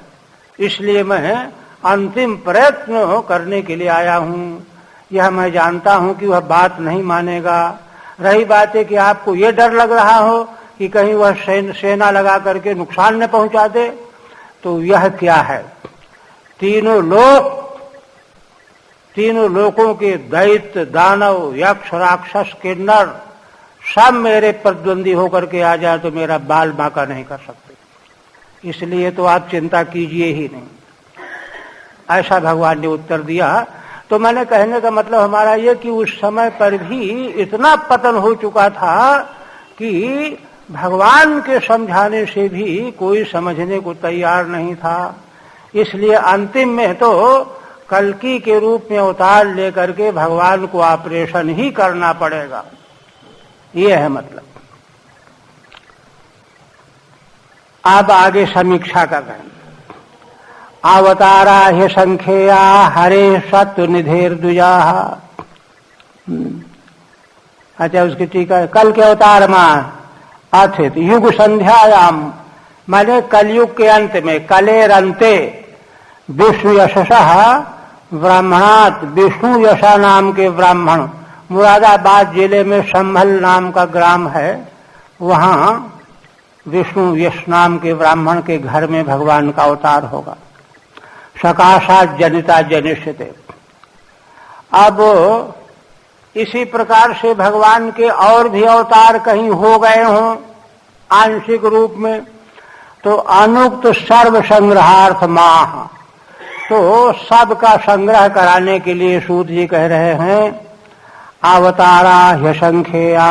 इसलिए मैं अंतिम प्रयत्न करने के लिए आया हूं। यह मैं जानता हूं कि वह बात नहीं मानेगा। रही बात है कि आपको यह डर लग रहा हो कि कहीं वह सेना लगा करके नुकसान न पहुंचा दे, तो यह क्या है, तीनों लोकों के दैत्य, दानव, यक्ष, राक्षस, किन्नर सब मेरे प्रतिद्वंदी होकर के आ जाए तो मेरा बाल बांका नहीं कर सकते, इसलिए तो आप चिंता कीजिए ही नहीं। ऐसा भगवान ने उत्तर दिया। तो मैंने कहने का मतलब हमारा यह कि उस समय पर भी इतना पतन हो चुका था कि भगवान के समझाने से भी कोई समझने को तैयार नहीं था। इसलिए अंतिम में तो कल्कि के रूप में अवतार लेकर के भगवान को ऑपरेशन ही करना पड़ेगा, ये है मतलब। अब आगे समीक्षा कर रहे हैं। अवतारा ह्य संख्या हरे सत्व निधेर दुजा। अच्छा, उसकी टीका है, कल के अवतार में अथित युग संध्यायाम, माने कलयुग के अंत में, कलेर अंते विष्णु यशसः ब्राह्मणात, विष्णु यशा नाम के ब्राह्मण, मुरादाबाद जिले में संभल नाम का ग्राम है, वहां विष्णु यश नाम के ब्राह्मण के घर में भगवान का अवतार होगा। सकाशात जनिता जनिष्यते। अब इसी प्रकार से भगवान के और भी अवतार कहीं हो गए हों आंशिक रूप में, तो अनुक्त सर्व संग्रहार्थ माह, तो सबका संग्रह कराने के लिए सूत जी कह रहे हैं अवतारा ह्यसंख्या।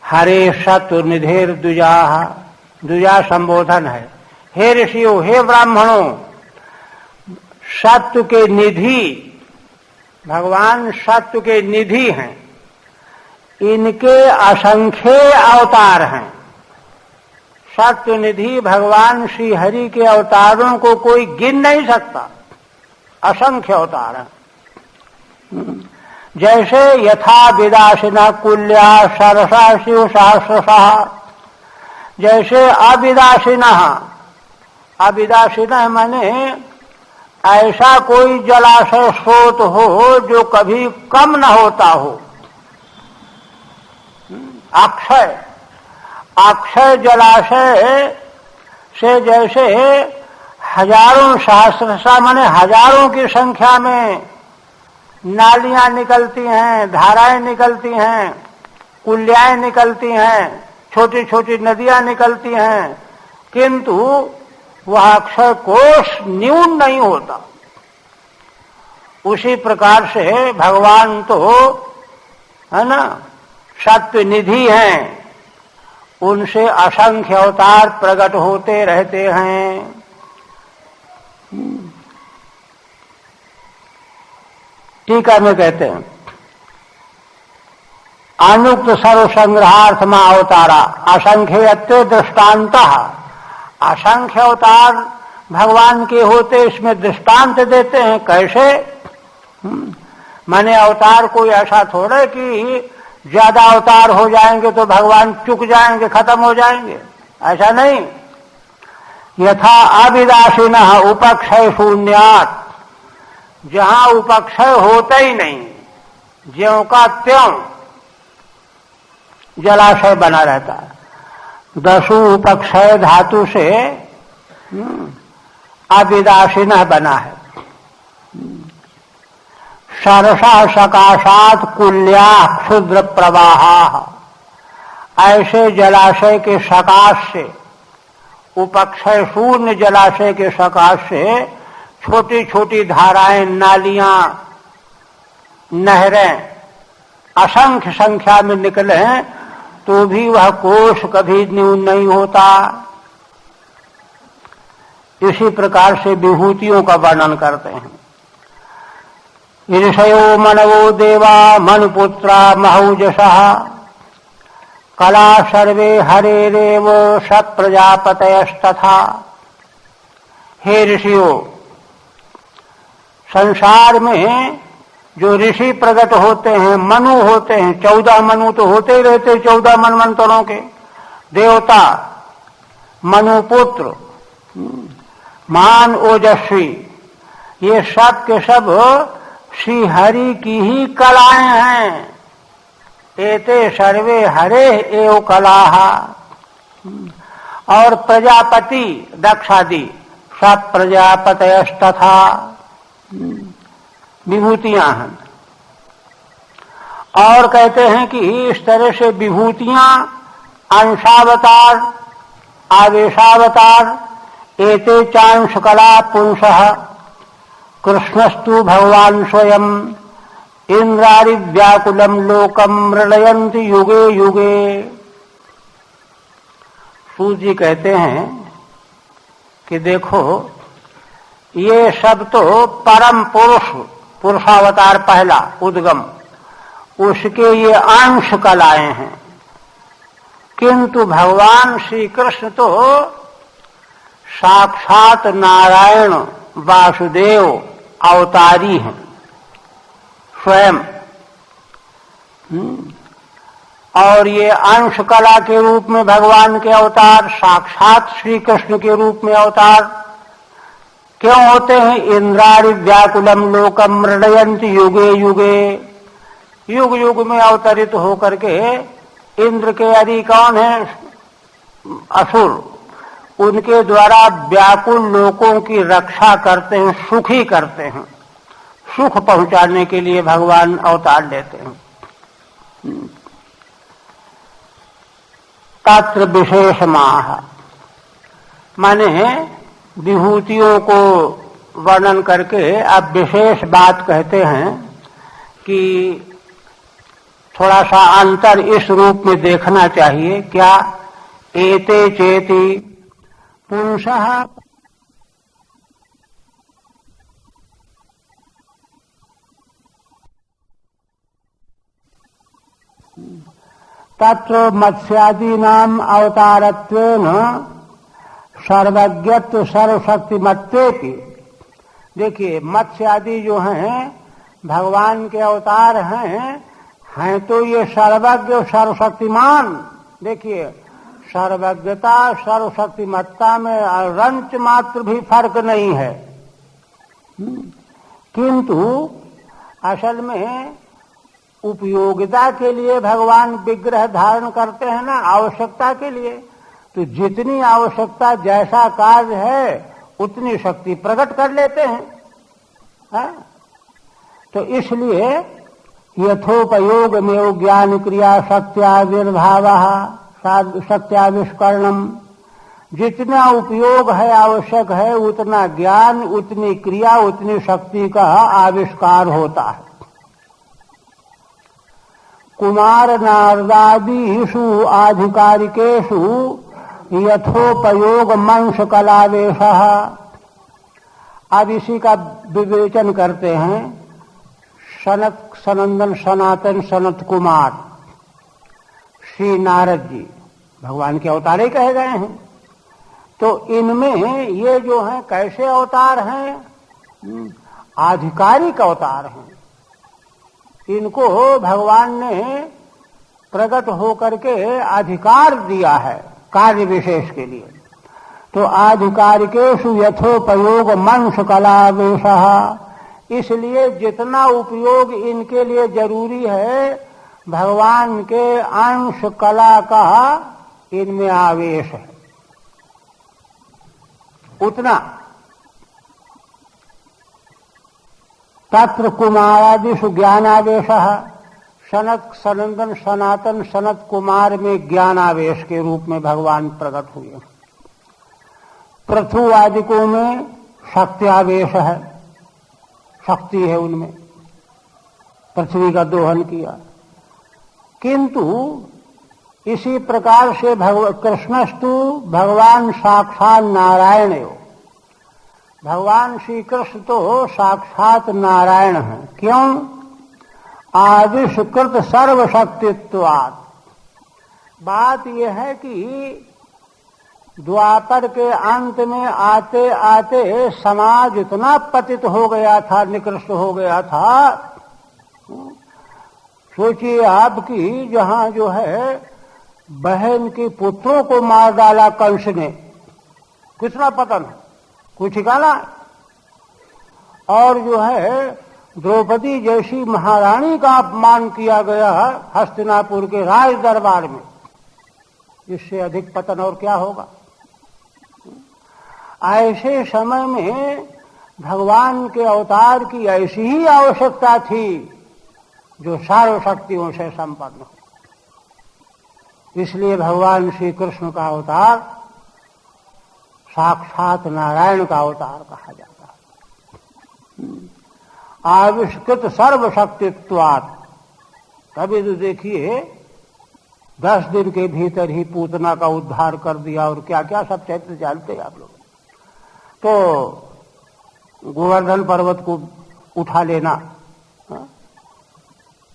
हरे सत्व निधेर द्विजा, द्विजा संबोधन है। हे ऋषियों, हे ब्राह्मणों, सत्व के निधि, भगवान सत्व के निधि हैं, इनके असंख्य अवतार हैं। सत्व निधि भगवान श्री हरि के अवतारों को कोई गिन नहीं सकता, असंख्य अवतार हैं। जैसे यथा विदाशिना कुल्या सरसा शिव सहस्रशः, जैसे अविदाशिना, अविदाशिना माने ऐसा कोई जलाशय स्रोत हो जो कभी कम न होता हो, अक्षय, अक्षय जलाशय से जैसे हजारों, सहस्रशः माने हजारों की संख्या में नालियां निकलती हैं, धाराएं निकलती हैं, कुल्याएं निकलती हैं, छोटी छोटी नदियां निकलती हैं, किंतु वह अक्षय कोश न्यून नहीं होता। उसी प्रकार से भगवान तो है ना सत्य निधि हैं, उनसे असंख्य अवतार प्रकट होते रहते हैं। टीका में कहते हैं अनुक्त सर्व संग्रहार्थमा अवतारा असंख्यत्वे दृष्टान्तः। असंख्य अवतार भगवान के होते इसमें दृष्टांत देते हैं। कैसे? माने अवतार कोई ऐसा थोड़ा कि ज्यादा अवतार हो जाएंगे तो भगवान चुक जाएंगे, खत्म हो जाएंगे, ऐसा नहीं। यथा अविदासीनः उपक्षय शून्यात्, जहां उपक्षय होता ही नहीं, ज्यों का त्यों जलाशय बना रहता है। दसु उपक्षय धातु से अविदासीनः बना है। सरसा सकाशात कुल्या क्षुद्र प्रवाहा, ऐसे जलाशय के सकाश से, उपक्षय शून्य जलाशय के सकाश से छोटी छोटी धाराएं, नालियां, नहरें असंख्य संख्या में निकले तो भी वह कोश कभी न्यून नहीं होता। इसी प्रकार से विभूतियों का वर्णन करते हैं। ऋषयो मनवो देवा मनुपुत्रा महौजसः कला सर्वे हरेरेव सत्प्रजापतयस्तथा। हे ऋषियों, संसार में जो ऋषि प्रकट होते हैं, मनु होते हैं, 14 मनु तो होते ही रहते, 14 मनवंतरों के देवता, मनुपुत्र, महान ओजस्वी, ये सब के सब श्री हरि की ही कलाएं हैं। एते सर्वे हरे एव कलाहा। और प्रजापति दक्षादि सब प्रजापतयस्तथा विभूतियां हैं। और कहते हैं कि इस तरह से विभूतियां अंशावतार, आवेशावतार, एते चांश कला पुंसः कृष्णस्तु भगवान स्वयं इंद्रारि व्याकुलम लोकम मृडयन्ति युगे युगे। सूत जी कहते हैं कि देखो, ये सब तो परम पुरुष, पुरुषावतार पहला उद्गम, उसके ये अंश कलाएं हैं, किंतु भगवान श्री कृष्ण तो साक्षात नारायण वासुदेव अवतारी हैं स्वयं। और ये अंश कला के रूप में भगवान के अवतार, साक्षात श्री कृष्ण के रूप में अवतार क्यों होते हैं? इंद्रारि व्याकुलम लोकम मृडयन्ति युगे युगे। युग युग में अवतरित होकर के इंद्र के आदि कौन है? असुर, उनके द्वारा व्याकुल लोकों की रक्षा करते हैं, सुखी करते हैं, सुख पहुंचाने के लिए भगवान अवतार लेते हैं। तत्र विशेष माह, माने विभूतियों को वर्णन करके अब विशेष बात कहते हैं कि थोड़ा सा अंतर इस रूप में देखना चाहिए। क्या? एते चेति पुंसः तत्र मत्स्यादीनाम अवतारत्वेन सर्वज्ञत्व सर्वशक्तिमत्वेति। देखिए, मत्स्य आदि जो हैं भगवान के अवतार हैं तो ये सर्वज्ञ सर्वशक्तिमान। देखिए, सर्वज्ञता सर्वशक्तिमत्ता में रंच मात्र भी फर्क नहीं है, किंतु असल में उपयोगिता के लिए भगवान विग्रह धारण करते हैं ना, आवश्यकता के लिए। तो जितनी आवश्यकता, जैसा कार्य है उतनी शक्ति प्रकट कर लेते हैं, है? तो इसलिए यथोपयोग में ज्ञान क्रिया सत्याविर्भाव सत्याविष्करणम जितना उपयोग है, आवश्यक है, उतना ज्ञान, उतनी क्रिया, उतनी शक्ति का आविष्कार होता है। कुमार नारदादिषु आधिकारिकेषु यथोपयोग मंश कलावेशः। अब इसी का विवेचन करते हैं सनत सनंदन सनातन सनत कुमार श्री नारद जी, भगवान के अवतार ही कहे गए हैं। तो इनमें ये जो हैं कैसे अवतार हैं? आधिकारिक अवतार हैं। इनको भगवान ने प्रकट होकर के अधिकार दिया है कार्य विशेष के लिए। तो आधिकारिकेषु यथोपयोग मंश कलावेशः, इसलिए जितना उपयोग इनके लिए जरूरी है, भगवान के अंश कला का इनमें आवेश है, उतना। तत्र कुमारादिषु ज्ञानावेशः, सनत सनंदन सनातन सनत कुमार में ज्ञानावेश के रूप में भगवान प्रकट हुए। पृथुवादिकों में शक्त्यावेश है, शक्ति है उनमें, पृथ्वी का दोहन किया। किंतु इसी प्रकार से कृष्णस्तु भगवान साक्षात नारायण है। भगवान श्री कृष्ण तो साक्षात नारायण हैं। क्यों? आविष्कृत सर्वशक्तित्वात्। बात यह है कि द्वापर के अंत में आते आते समाज इतना पतित हो गया था, निकृष्ट हो गया था। सोचिए आप कि जहां जो है बहन के पुत्रों को मार डाला कंस ने, कितना पतन है, कोई ठिकाना। और जो है द्रौपदी जैसी महारानी का अपमान किया गया हस्तिनापुर के राज दरबार में। इससे अधिक पतन और क्या होगा? ऐसे समय में भगवान के अवतार की ऐसी ही आवश्यकता थी जो सर्वशक्तियों से संपन्न हो। इसलिए भगवान श्री कृष्ण का अवतार साक्षात नारायण का अवतार कहा जाता है। आविष्कृत सर्वशक्तित्वात्। तभी तो देखिए 10 दिन के भीतर ही पूतना का उद्धार कर दिया, और क्या क्या सब चरित्र जानते हैं आप लोग। तो गोवर्धन पर्वत को उठा लेना,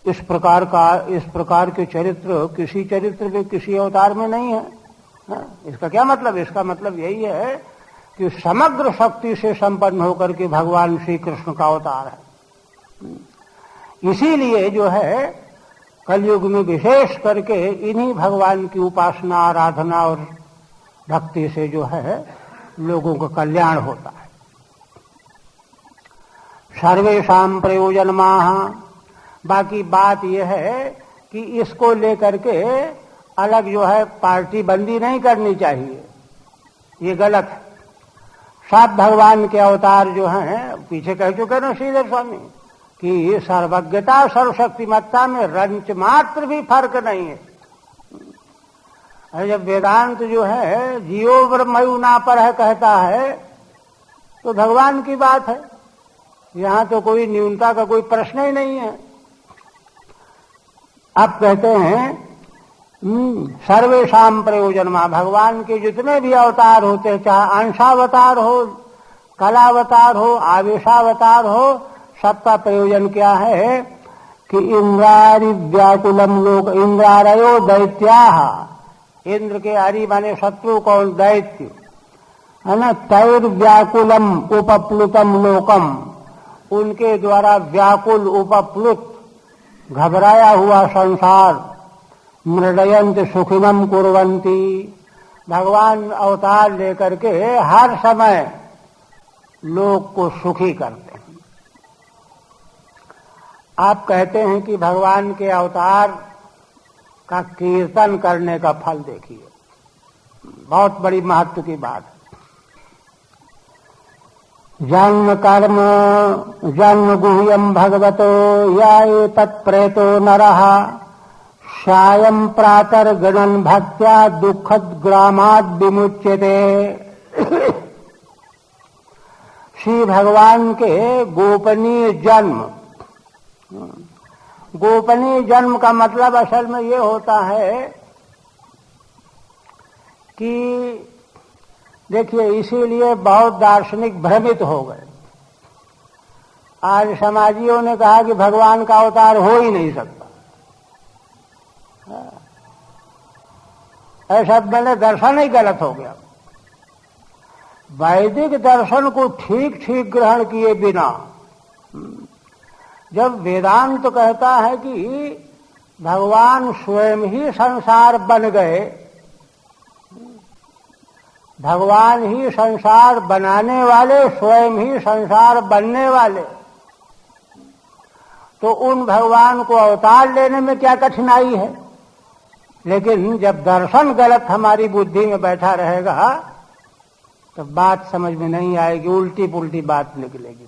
इस प्रकार के चरित्र किसी चरित्र में, किसी अवतार में नहीं है। इसका क्या मतलब? इसका मतलब यही है कि समग्र शक्ति से संपन्न होकर के भगवान श्री कृष्ण का अवतार है। इसीलिए जो है कलयुग में विशेष करके इन्हीं भगवान की उपासना, आराधना और भक्ति से जो है लोगों का कल्याण होता है। सर्वेषां प्रयोजनमाह। बाकी बात यह है कि इसको लेकर के अलग जो है पार्टी बंदी नहीं करनी चाहिए, ये गलत है। सब भगवान के अवतार जो हैं, पीछे कह चुके ना श्रीधर स्वामी कि सर्वज्ञता सर्वशक्तिमत्ता में रंच मात्र भी फर्क नहीं है। जब वेदांत जो है जीवो ब्रह्मयु ना पर है कहता है, तो भगवान की बात है। यहां तो कोई न्यूनता का कोई प्रश्न ही नहीं है। अब कहते हैं सर्वेषां प्रयोजनमा। भगवान के जितने भी अवतार होते हैं, चाहे अंशावतार हो, कलावतार हो, आवेशावतार हो, सबका प्रयोजन क्या है कि इंद्रारि व्याकुलम लोक। इंद्रारयो दैत्याः। इंद्र के हरि माने शत्रु कौन? दैत्य है ना। तैर व्याकुलम उपप्लुतम लोकम। उनके द्वारा व्याकुल, उपप्लुत, घबराया हुआ संसार। मृडयंत सुखिनम कुर्वन्ति। भगवान अवतार लेकर के हर समय लोग को सुखी करते हैं। आप कहते हैं कि भगवान के अवतार का कीर्तन करने का फल देखिए, बहुत बड़ी महत्व की बात है। जन्म कर्म जन्म गुह्यम भगवतो या तत्प्रेतो नरः सायं प्रातः गणन भक्त्या दुखद ग्रामाद विमुच्यते। श्री भगवान के गोपनीय जन्म, गोपनीय जन्म का मतलब असल में ये होता है कि देखिए, इसीलिए बहुत दार्शनिक भ्रमित हो गए। आज समाजियों ने कहा कि भगवान का अवतार हो ही नहीं सकता। ऐसा मैंने दर्शन ही गलत हो गया। वैदिक दर्शन को ठीक ठीक ग्रहण किए बिना जब वेदांत कहता है कि भगवान स्वयं ही संसार बन गए, भगवान ही संसार बनाने वाले, स्वयं ही संसार बनने वाले, तो उन भगवान को अवतार लेने में क्या कठिनाई है। लेकिन जब दर्शन गलत हमारी बुद्धि में बैठा रहेगा तो बात समझ में नहीं आएगी, उल्टी पुल्टी बात निकलेगी।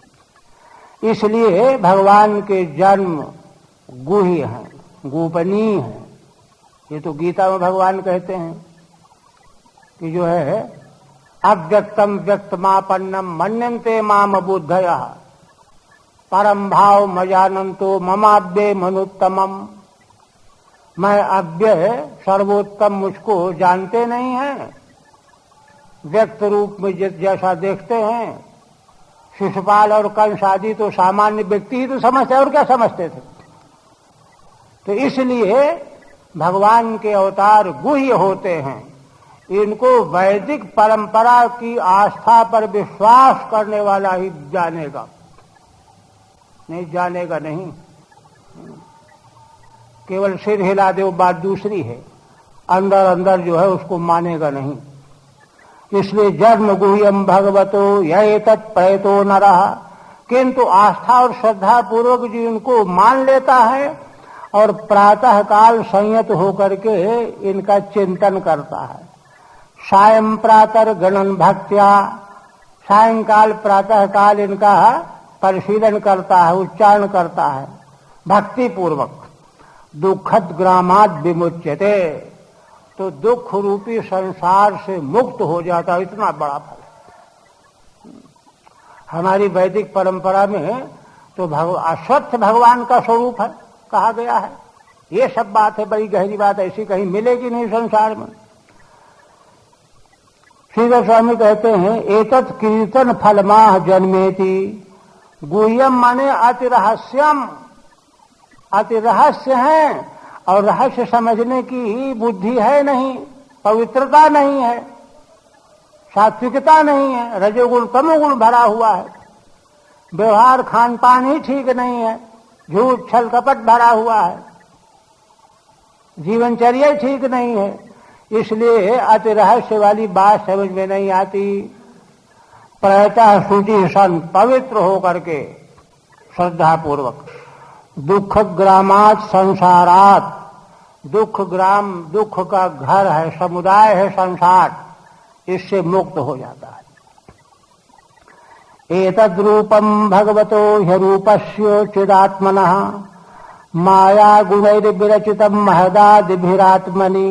इसलिए भगवान के जन्म गुह्य हैं, गोपनीय हैं। ये तो गीता में भगवान कहते हैं कि जो है अव्यक्तम व्यक्तमापन्नम मन्यन्ते माम बुद्धयः परम भाव मजानंतो ममाव्यय मनुत्तमम। मैं अव्यय सर्वोत्तम मुझको जानते नहीं हैं, व्यक्त रूप में जैसा देखते हैं। शिशुपाल और कंस आदि तो सामान्य व्यक्ति ही तो समझते, और क्या समझते थे। तो इसलिए भगवान के अवतार गुह्य होते हैं। इनको वैदिक परंपरा की आस्था पर विश्वास करने वाला ही जानेगा, नहीं जानेगा नहीं। केवल सिर हिला दे वो बात दूसरी है, अंदर अंदर जो है उसको मानेगा नहीं। इसलिए जन्म गुह्यम भगवतो यह तत्प्रयतो न रहा, किंतु आस्था और श्रद्धा पूर्वक जो इनको मान लेता है और प्रातः काल संयत होकर के इनका चिंतन करता है। सायं प्रातः गणन भक्त्या, सायंकाल प्रातः काल इनका परिशीलन करता है, उच्चारण करता है भक्ति पूर्वक। दुखद ग्रामाद विमुच्यते, तो दुख रूपी संसार से मुक्त हो जाता है। इतना बड़ा फल हमारी वैदिक परंपरा में तो अश्वत्थ भगवान का स्वरूप है कहा गया है। ये सब बात है, बड़ी गहरी बात, ऐसी कहीं मिलेगी नहीं संसार में। श्री गोस्वामी कहते हैं एतत् कीर्तन फलमाह जन्मेति, गुह्यम माने अति रहस्यम, अति रहस्य है और रहस्य समझने की बुद्धि है नहीं, पवित्रता नहीं है, सात्विकता नहीं है, रजोगुण तमोगुण भरा हुआ है, व्यवहार खान पान ही ठीक नहीं है, झूठ छल कपट भरा हुआ है, जीवनचर्या ठीक नहीं है। इसलिए अति रहस्य वाली बात समझ में नहीं आती। प्रायतः शुचि सन पवित्र होकर के श्रद्धा पूर्वक दुख ग्रामात संसारात, दुख ग्राम दुख का घर है, समुदाय है संसार, इससे मुक्त हो जाता है। एतद् रूपम भगवतो ह्यरूपस्य चिदात्मनः माया गुणैर्विरचितम महदादिभिरात्मनि।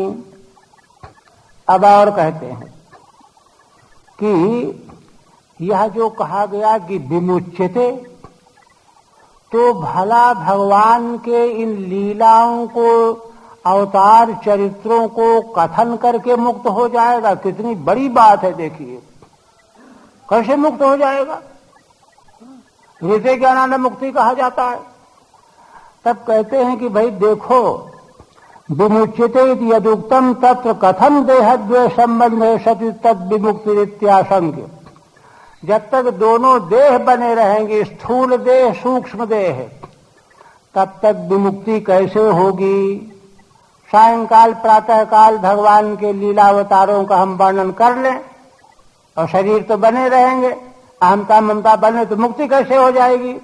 अब और कहते हैं कि यह जो कहा गया कि विमुच्यते, तो भला भगवान के इन लीलाओं को, अवतार चरित्रों को कथन करके मुक्त हो जाएगा। कितनी बड़ी बात है, देखिए कैसे मुक्त हो जाएगा। हृदय ज्ञानानंद मुक्ति कहा जाता है। तब कहते हैं कि भाई देखो, विमुच्यते यदुक्तम तत्र कथम देहद्वय संबंध सति तद विमुक्ति। जब तक दोनों देह बने रहेंगे, स्थूल देह सूक्ष्म देह है, तब तक विमुक्ति कैसे होगी। सायंकाल प्रातः काल भगवान के लीलावतारों का हम वर्णन कर लें और शरीर तो बने रहेंगे, अहमता ममता बने तो मुक्ति कैसे हो जाएगी।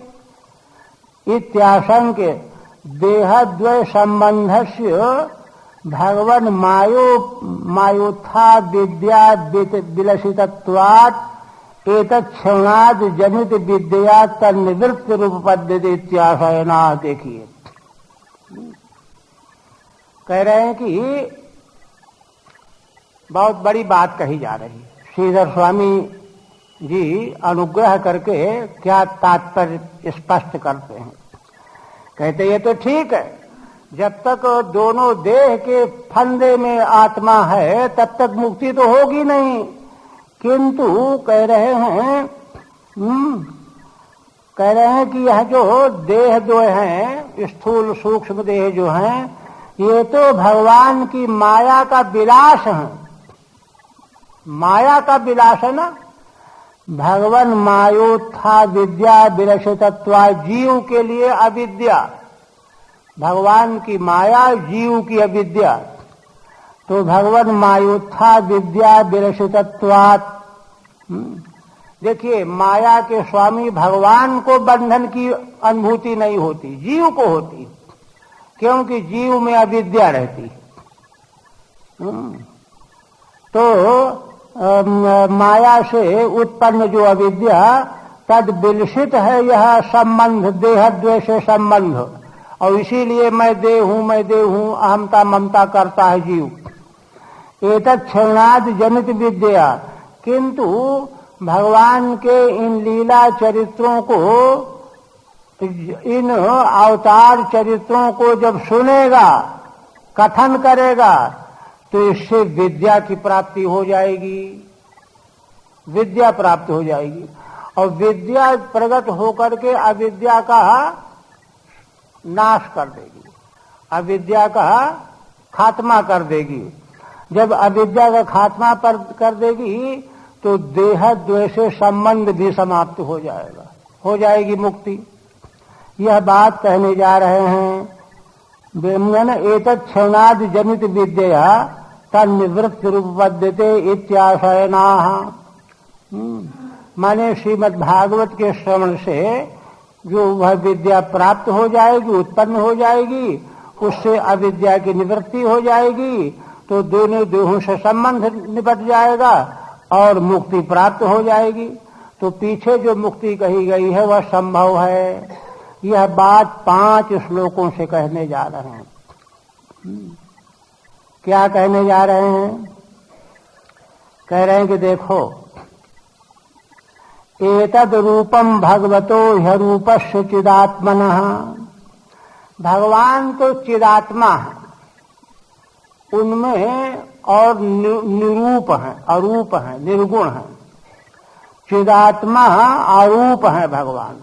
इत्याशंक्य देहद्वय संबंधस्य भगवन मायोत्था विद्या विलसितत्वात् एतत् क्षणाद जनित विद्या तन्निवृत्त रूप पद्धति इत्याशयना। देखिए कह रहे हैं कि बहुत बड़ी बात कही जा रही है। श्रीधर स्वामी जी अनुग्रह करके क्या तात्पर्य स्पष्ट करते हैं। कहते ये तो ठीक है, जब तक दोनों देह के फंदे में आत्मा है तब तक मुक्ति तो होगी नहीं। किंतु कह रहे हैं कि यह जो देह दो हैं, स्थूल सूक्ष्म देह जो हैं, ये तो भगवान की माया का विलास है। माया का विलास है ना। भगवान मायोत्था विद्या विलसितत्वा, जीव के लिए अविद्या, भगवान की माया जीव की अविद्या। तो भगवान मायोत्था विद्या विलसितत्वात्, देखिए माया के स्वामी भगवान को बंधन की अनुभूति नहीं होती, जीव को होती, क्योंकि जीव में अविद्या रहती। तो माया से उत्पन्न जो अविद्या, तद विलसित है यह संबंध, देह द्वेष संबंध, और इसीलिए मैं देह हूं अहमता ममता करता है जीव। एतत् क्षणाद जनित विद्या, किंतु भगवान के इन लीला चरित्रों को, इन अवतार चरित्रों को जब सुनेगा, कथन करेगा, तो इससे विद्या की प्राप्ति हो जाएगी, विद्या प्राप्त हो जाएगी। और विद्या प्रकट होकर के अविद्या का नाश कर देगी, अविद्या का खात्मा कर देगी। जब अविद्या का खात्मा कर देगी तो देह द्वेष संबंध भी समाप्त हो जाएगा, हो जाएगी मुक्ति। यह बात कहने जा रहे हैं। एतत् क्षणाद जनित विद्या तन्निवृत्त रूपपद्यते इत्याशयनाः। माने श्रीमद् भागवत के श्रवण से जो वह विद्या प्राप्त हो जाएगी, उत्पन्न हो जाएगी, उससे अविद्या की निवृत्ति हो जाएगी, तो दोनों देहों से संबंध निपट जाएगा और मुक्ति प्राप्त हो जाएगी। तो पीछे जो मुक्ति कही गई है वह संभव है। यह बात 5 श्लोकों से कहने जा रहे हैं। क्या कहने जा रहे हैं? कह रहे हैं कि देखो, एतद रूपम भगवतो ह्यरूपस्य चिदात्मनः, भगवान तो चिदात्मा है, उनमें और निरूप है, अरूप है, निर्गुण है। चिदात्मा अरूप है भगवान।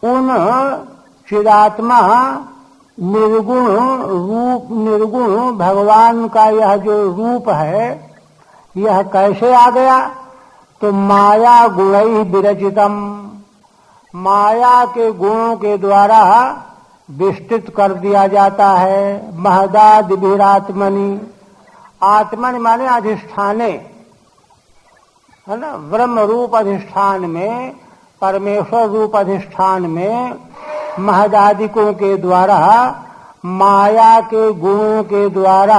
उन चिदात्मा निर्गुण रूप, निर्गुण भगवान का यह जो रूप है, यह कैसे आ गया? तो माया गुणैः विरचितम, माया के गुणों के द्वारा विस्तृत कर दिया जाता है। महदादिभिरात्मनि, आत्मनि माने अधिष्ठाने, है ना, ब्रह्म रूप अधिष्ठान में, परमेश्वर रूप अधिष्ठान में महदादिकों के द्वारा, माया के गुणों के द्वारा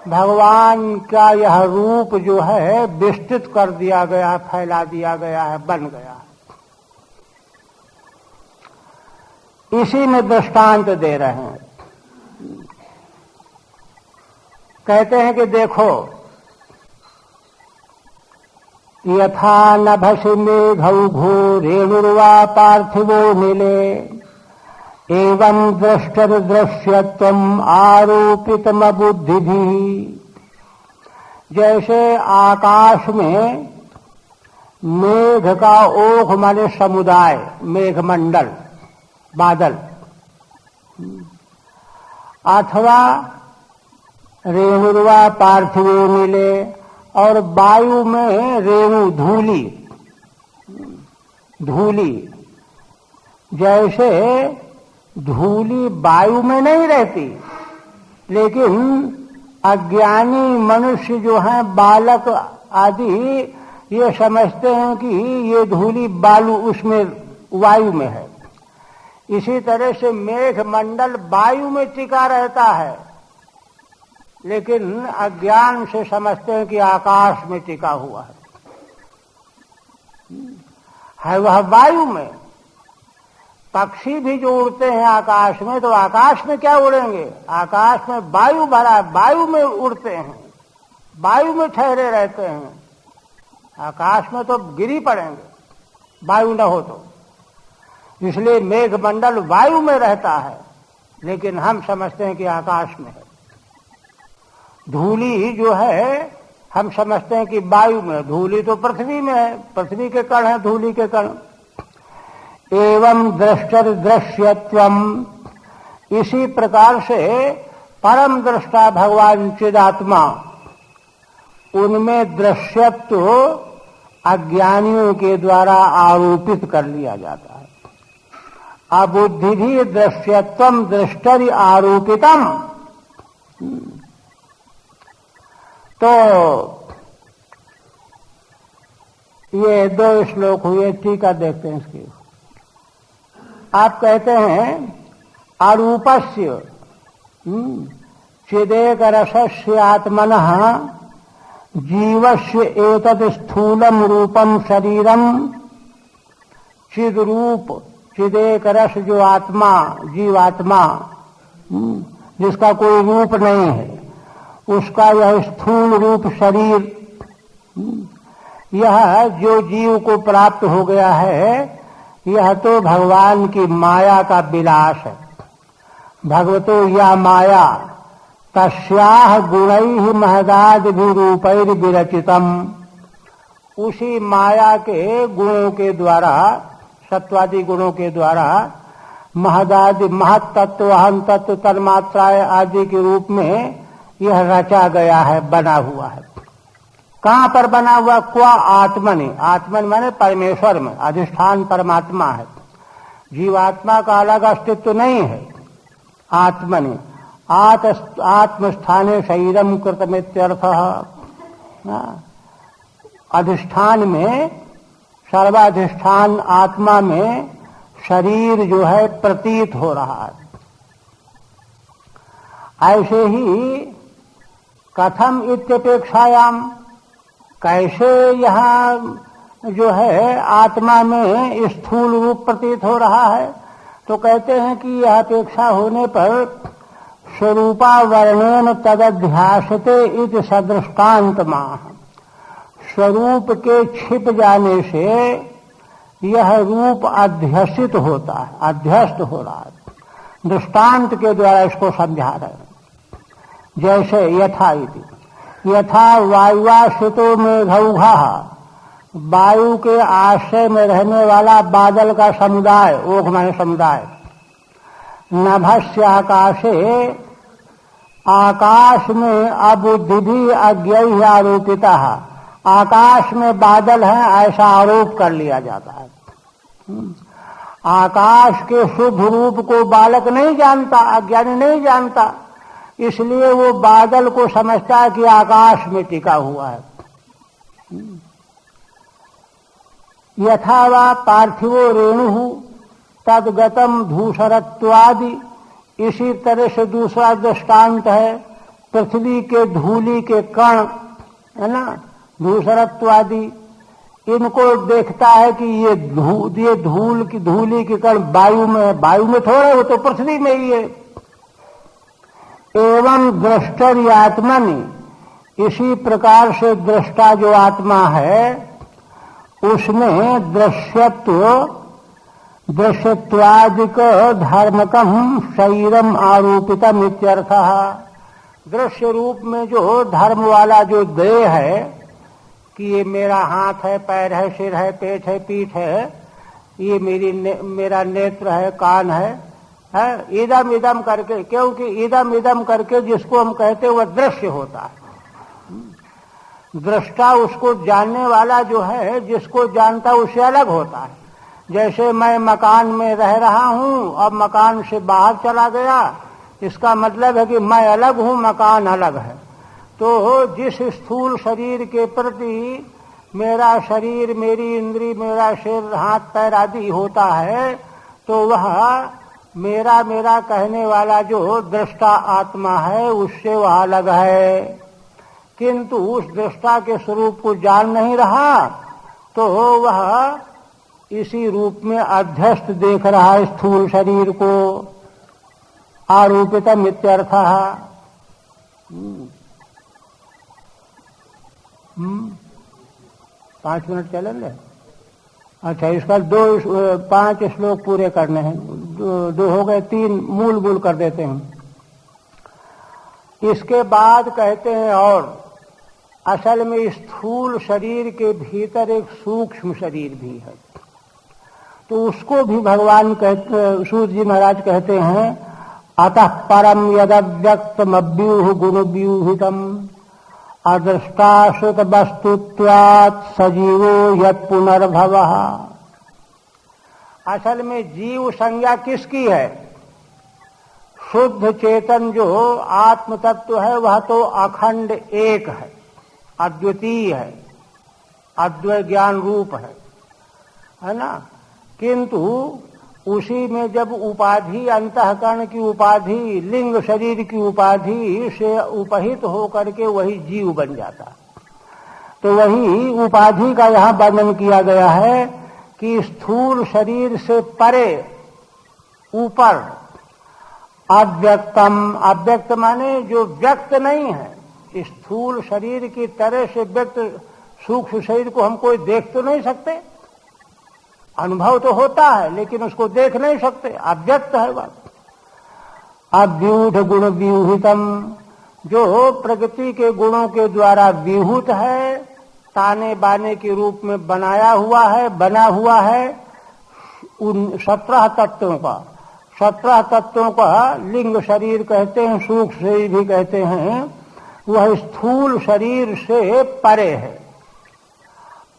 भगवान का यह रूप जो है विस्तृत कर दिया गया है, फैला दिया गया है, बन गया है। इसी में दृष्टांत दे रहे हैं। कहते हैं कि देखो, यथा नभसि मेघौ घोरेणुर्वा पार्थिवो मिले, एवं दृष्टर्दृश्यत्वम् आरोपितमबुद्धिभिः। जैसे आकाश में मेघ का ओघ माने समुदाय, मेघमंडल, बादल, अथवा रेणुर्वा पार्थिवो मिले, और वायु में रेणु, धूली, धूली, जैसे धूली वायु में नहीं रहती, लेकिन अज्ञानी मनुष्य जो हैं, बालक आदि, ये समझते हैं कि ये धूली बालू उसमें वायु में है। इसी तरह से मेघ मंडल वायु में टिका रहता है, लेकिन अज्ञान से समझते हैं कि आकाश में टिका हुआ है वह वायु में। पक्षी भी जो उड़ते हैं आकाश में, तो आकाश में क्या उड़ेंगे? आकाश में वायु भरा है, वायु में उड़ते हैं, वायु में ठहरे रहते हैं। आकाश में तो गिर ही पड़ेंगे वायु न हो तो। इसलिए मेघमंडल वायु में रहता है, लेकिन हम समझते हैं कि आकाश में है। धूली जो है हम समझते हैं कि वायु में, धूली तो पृथ्वी में है, पृथ्वी के कण है धूली के कण। एवं दृष्टर दृश्यत्वम, इसी प्रकार से परम दृष्टा भगवान चिदात्मा, उनमें दृश्यत्व अज्ञानियों के द्वारा आरोपित कर लिया जाता है। अबुद्धि भी दृश्यत्वम दृष्टरि आरोपितम। तो ये 2 श्लोक हुए, टीका देखते हैं इसकी। आप कहते हैं अरूपस्य चिदेक रसस्य आत्मनः जीवस्य एतत् स्थूलम रूपम शरीरम। चिद रूप, चिदेक रस जो आत्मा, जीवात्मा, जिसका कोई रूप नहीं है, उसका यह स्थूल रूप शरीर, यह जो जीव को प्राप्त हो गया है, यह तो भगवान की माया का विलास है। भगवतो या माया तस्याह गुणैः महदादिभिरूपैर् विरचितम। उसी माया के गुणों के द्वारा, सत्वादि गुणों के द्वारा महदादि, महत्तत्व, अहम तत्व, तन्मात्राएं आदि के रूप में यह रचा गया है, बना हुआ है। कहां पर बना हुआ? क्वा आत्मनि, आत्मन माने परमेश्वर में, अधिष्ठान परमात्मा है। जीवात्मा का अलग अस्तित्व नहीं है। आत्मनि आत्मस्थाने शरीरम कृतमित्यर्थः। अधिष्ठान में, सर्वाधिष्ठान आत्मा में शरीर जो है प्रतीत हो रहा है। ऐसे ही कथम इत्यपेक्षायाम, कैसे यहाँ जो है आत्मा में स्थूल रूप प्रतीत हो रहा है? तो कहते हैं कि यह अपेक्षा होने पर स्वरूपावरणेन तदध्यासते इति सदृष्टान्तमाह। स्वरूप के छिप जाने से यह रूप अध्यसित होता है, अध्यस्त हो रहा है। दृष्टांत के द्वारा इसको समझा रहे हैं। जैसे यथा इति, यथा वायुआश्रितो मेघौघः, वायु के आश्रय में रहने वाला बादल का समुदाय, ओघ माने समुदाय। नभस्य आकाशे, आकाश में अबुद्धि भी अज्ञैः आरोपिता, आकाश में बादल है ऐसा आरोप कर लिया जाता है। आकाश के शुद्ध रूप को बालक नहीं जानता, अज्ञानी नहीं जानता, इसलिए वो बादल को समझता है कि आकाश में टिका हुआ है। यथा वा पार्थिवो रेणु तदगतम धूसरत्वादि, इसी तरह से दूसरा दृष्टांत है पृथ्वी के धूली के कण, है ना, धूसरत्वादि। इनको देखता है कि ये धूली की कण वायु में, वायु में थोड़े, वो तो पृथ्वी में ही है। एवं दृष्टरि आत्मनि, इसी प्रकार से दृष्टा जो आत्मा है उसमें दृश्यत्वादिक धर्मकम शरीरम आरोपितम इत्यर्थः। दृश्य रूप में जो धर्म वाला जो देह है कि ये मेरा हाथ है, पैर है, सिर है, पेट है, पीठ है, ये मेरा नेत्र है, कान है, इदम इदम करके, क्योंकि इदम इदम करके जिसको हम कहते हैं वह दृश्य होता है। दृष्टा उसको जानने वाला जो है, जिसको जानता उससे अलग होता है। जैसे मैं मकान में रह रहा हूं, अब मकान से बाहर चला गया, इसका मतलब है कि मैं अलग हूं, मकान अलग है। तो जिस स्थूल शरीर के प्रति मेरा शरीर, मेरी इंद्री, मेरा सिर, हाथ पैर आदि होता है, तो वह मेरा कहने वाला जो दृष्टा आत्मा है उससे वह अलग है। किंतु उस दृष्टा के स्वरूप को जान नहीं रहा, तो वह इसी रूप में अध्यस्त देख रहा है स्थूल शरीर को। आरोपितम इत्यर्थः। 5 मिनट चलेंगे। अच्छा, इसका 5 श्लोक पूरे करने हैं। 2 हो गए, 3 मूल कर देते हैं। इसके बाद कहते हैं और असल में स्थूल शरीर के भीतर एक सूक्ष्म शरीर भी है, तो उसको भी भगवान सूत जी महाराज कहते हैं अतः परम यदव्यक्तमव्यूह गुणव्यूहितम अदृष्टाश्रुत वस्तुत्वात् सजीवो यत् पुनर्भवः। असल में जीव संज्ञा किसकी है? शुद्ध चेतन जो आत्म तत्व है वह तो अखंड एक है, अद्वितीय है, अद्वैत ज्ञान रूप है ना। किंतु उसी में जब उपाधि, अंतःकरण की उपाधि, लिंग शरीर की उपाधि से उपहित होकर के वही जीव बन जाता। तो वही उपाधि का यहाँ वर्णन किया गया है कि स्थूल शरीर से परे, ऊपर, अव्यक्तम, अव्यक्त माने जो व्यक्त नहीं है, स्थूल शरीर की तरह से व्यक्त सूक्ष्म शरीर को हम कोई देख तो नहीं सकते, अनुभव तो होता है लेकिन उसको देख नहीं सकते, अव्यक्त है वह। अव्यूढ़ गुण व्यूहितम, जो प्रकृति के गुणों के द्वारा व्यूहूत है, ताने बाने के रूप में बना हुआ है उन 17 तत्वों का। 17 तत्वों का लिंग शरीर कहते हैं, सूक्ष्म शरीर भी कहते हैं। वह स्थूल शरीर से परे है।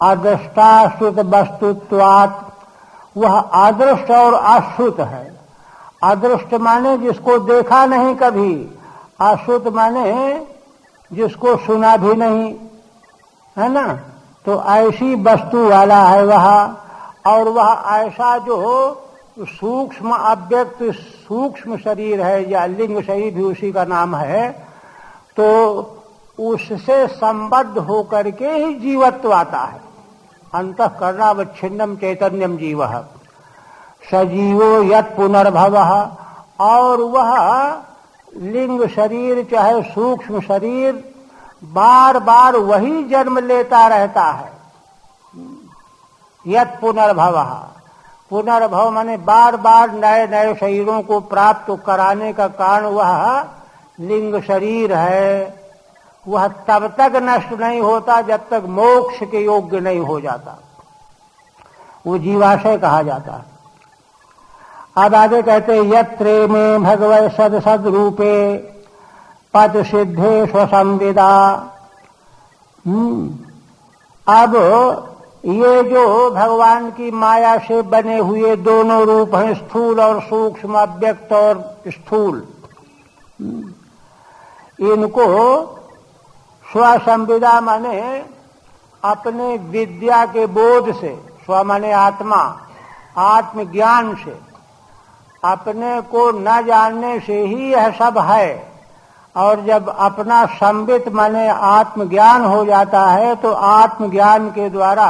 अदृष्टाश्रुत वस्तुत्वात्, वह अदृष्ट और अश्रुत है। अदृष्ट माने जिसको देखा नहीं कभी, अश्रुत माने जिसको सुना भी नहीं, है ना। तो ऐसी वस्तु वाला है वह, और वह ऐसा जो सूक्ष्म अव्यक्त सूक्ष्म शरीर है, या लिंग शरीर भी उसी का नाम है, तो उससे संबद्ध होकर के ही जीवत्व आता है। अंतःकरणावच्छिन्नम चैतन्यम जीवः सजीवो यत् पुनर्भवः। और वह लिंग शरीर चाहे सूक्ष्म शरीर बार बार वही जन्म लेता रहता है। यत् पुनर्भवः, पुनर्भव माने बार बार नए नए शरीरों को प्राप्त कराने का कारण वह लिंग शरीर है। वह तब तक नष्ट नहीं होता जब तक मोक्ष के योग्य नहीं हो जाता, वो जीवाशय कहा जाता है। अब आगे कहते यत्रे में भगवय सद रूपे पद सिद्धे स्वसंविदा। अब ये जो भगवान की माया से बने हुए दोनों रूप हैं, स्थूल और सूक्ष्म, अव्यक्त और स्थूल, इनको स्वसंविदा माने अपने विद्या के बोध से, स्व माने आत्मा, आत्मज्ञान से, अपने को न जानने से ही यह सब है। और जब अपना संवित माने आत्मज्ञान हो जाता है तो आत्मज्ञान के द्वारा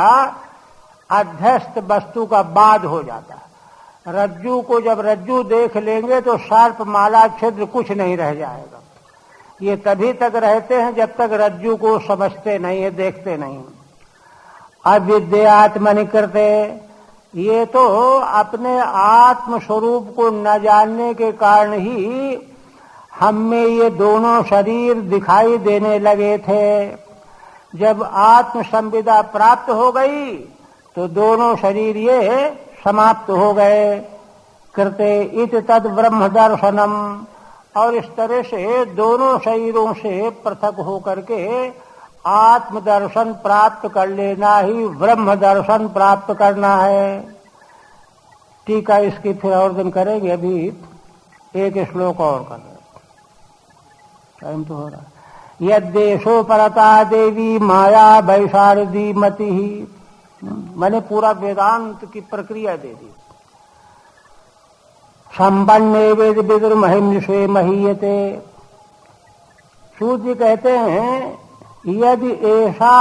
अध्यस्त वस्तु का बाध हो जाता है। रज्जू को जब रज्जू देख लेंगे तो सर्प माला छिद्र कुछ नहीं रह जाएगा। ये तभी तक रहते हैं जब तक रज्जू को समझते नहीं है, देखते नहीं। अविद्यात्मनि कृते, ये तो अपने आत्म स्वरूप को न जानने के कारण ही हम में ये दोनों शरीर दिखाई देने लगे थे। जब आत्म संविदा प्राप्त हो गई तो दोनों शरीर ये समाप्त हो गए। कृते इत तद ब्रह्म दर्शनम, और इस तरह से दोनों शरीरों से पृथक होकर के आत्म दर्शन प्राप्त कर लेना ही ब्रह्म दर्शन प्राप्त करना है। टीका इसकी फिर और दिन करेंगे, अभी एक श्लोक और कर रहे, टाइम तो हो रहा है। यद्देशो परता देवी माया वैशारदी मति, मैंने पूरा वेदांत की प्रक्रिया दे दी। संपन्ने वेद विदुर महिम स्वे महीयते। सूत जी कहते हैं यदि ऐसा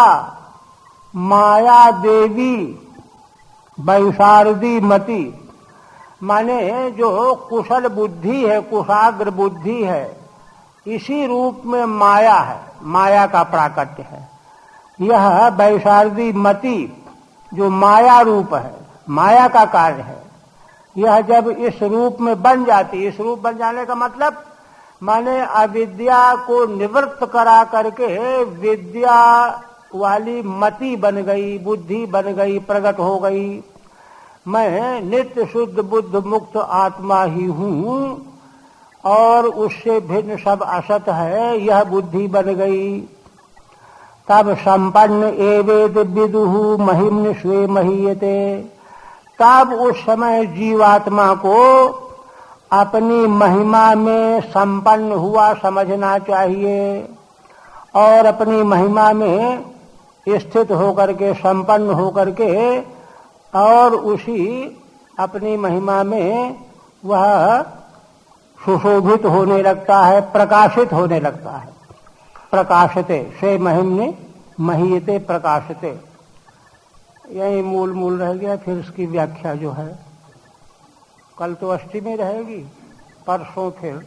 माया देवी वैशारदी मति माने जो कुशल बुद्धि है, कुशाग्र बुद्धि है, इसी रूप में माया है, माया का प्राकट्य है। यह वैशारदी मति जो माया रूप है, माया का कार्य है, यह जब इस रूप में बन जाती, इस रूप बन जाने का मतलब माने अविद्या को निवृत्त करा करके विद्या वाली मति बन गई, बुद्धि बन गई, प्रकट हो गई। मैं नित्य शुद्ध बुद्ध मुक्त आत्मा ही हूं और उससे भिन्न सब असत है, यह बुद्धि बन गई। तब संपन्न एवेद विदुहु महिम्न स्वे महीयते, तब उस समय जीवात्मा को अपनी महिमा में संपन्न हुआ समझना चाहिए और अपनी महिमा में स्थित होकर के, संपन्न होकर के, और उसी अपनी महिमा में वह सुशोभित होने लगता है, प्रकाशित होने लगता है। प्रकाशते से महिम्ने महीयते प्रकाशते, यही मूल रह गया। फिर इसकी व्याख्या जो है कल तो अष्टमी रहेगी, परसों फिर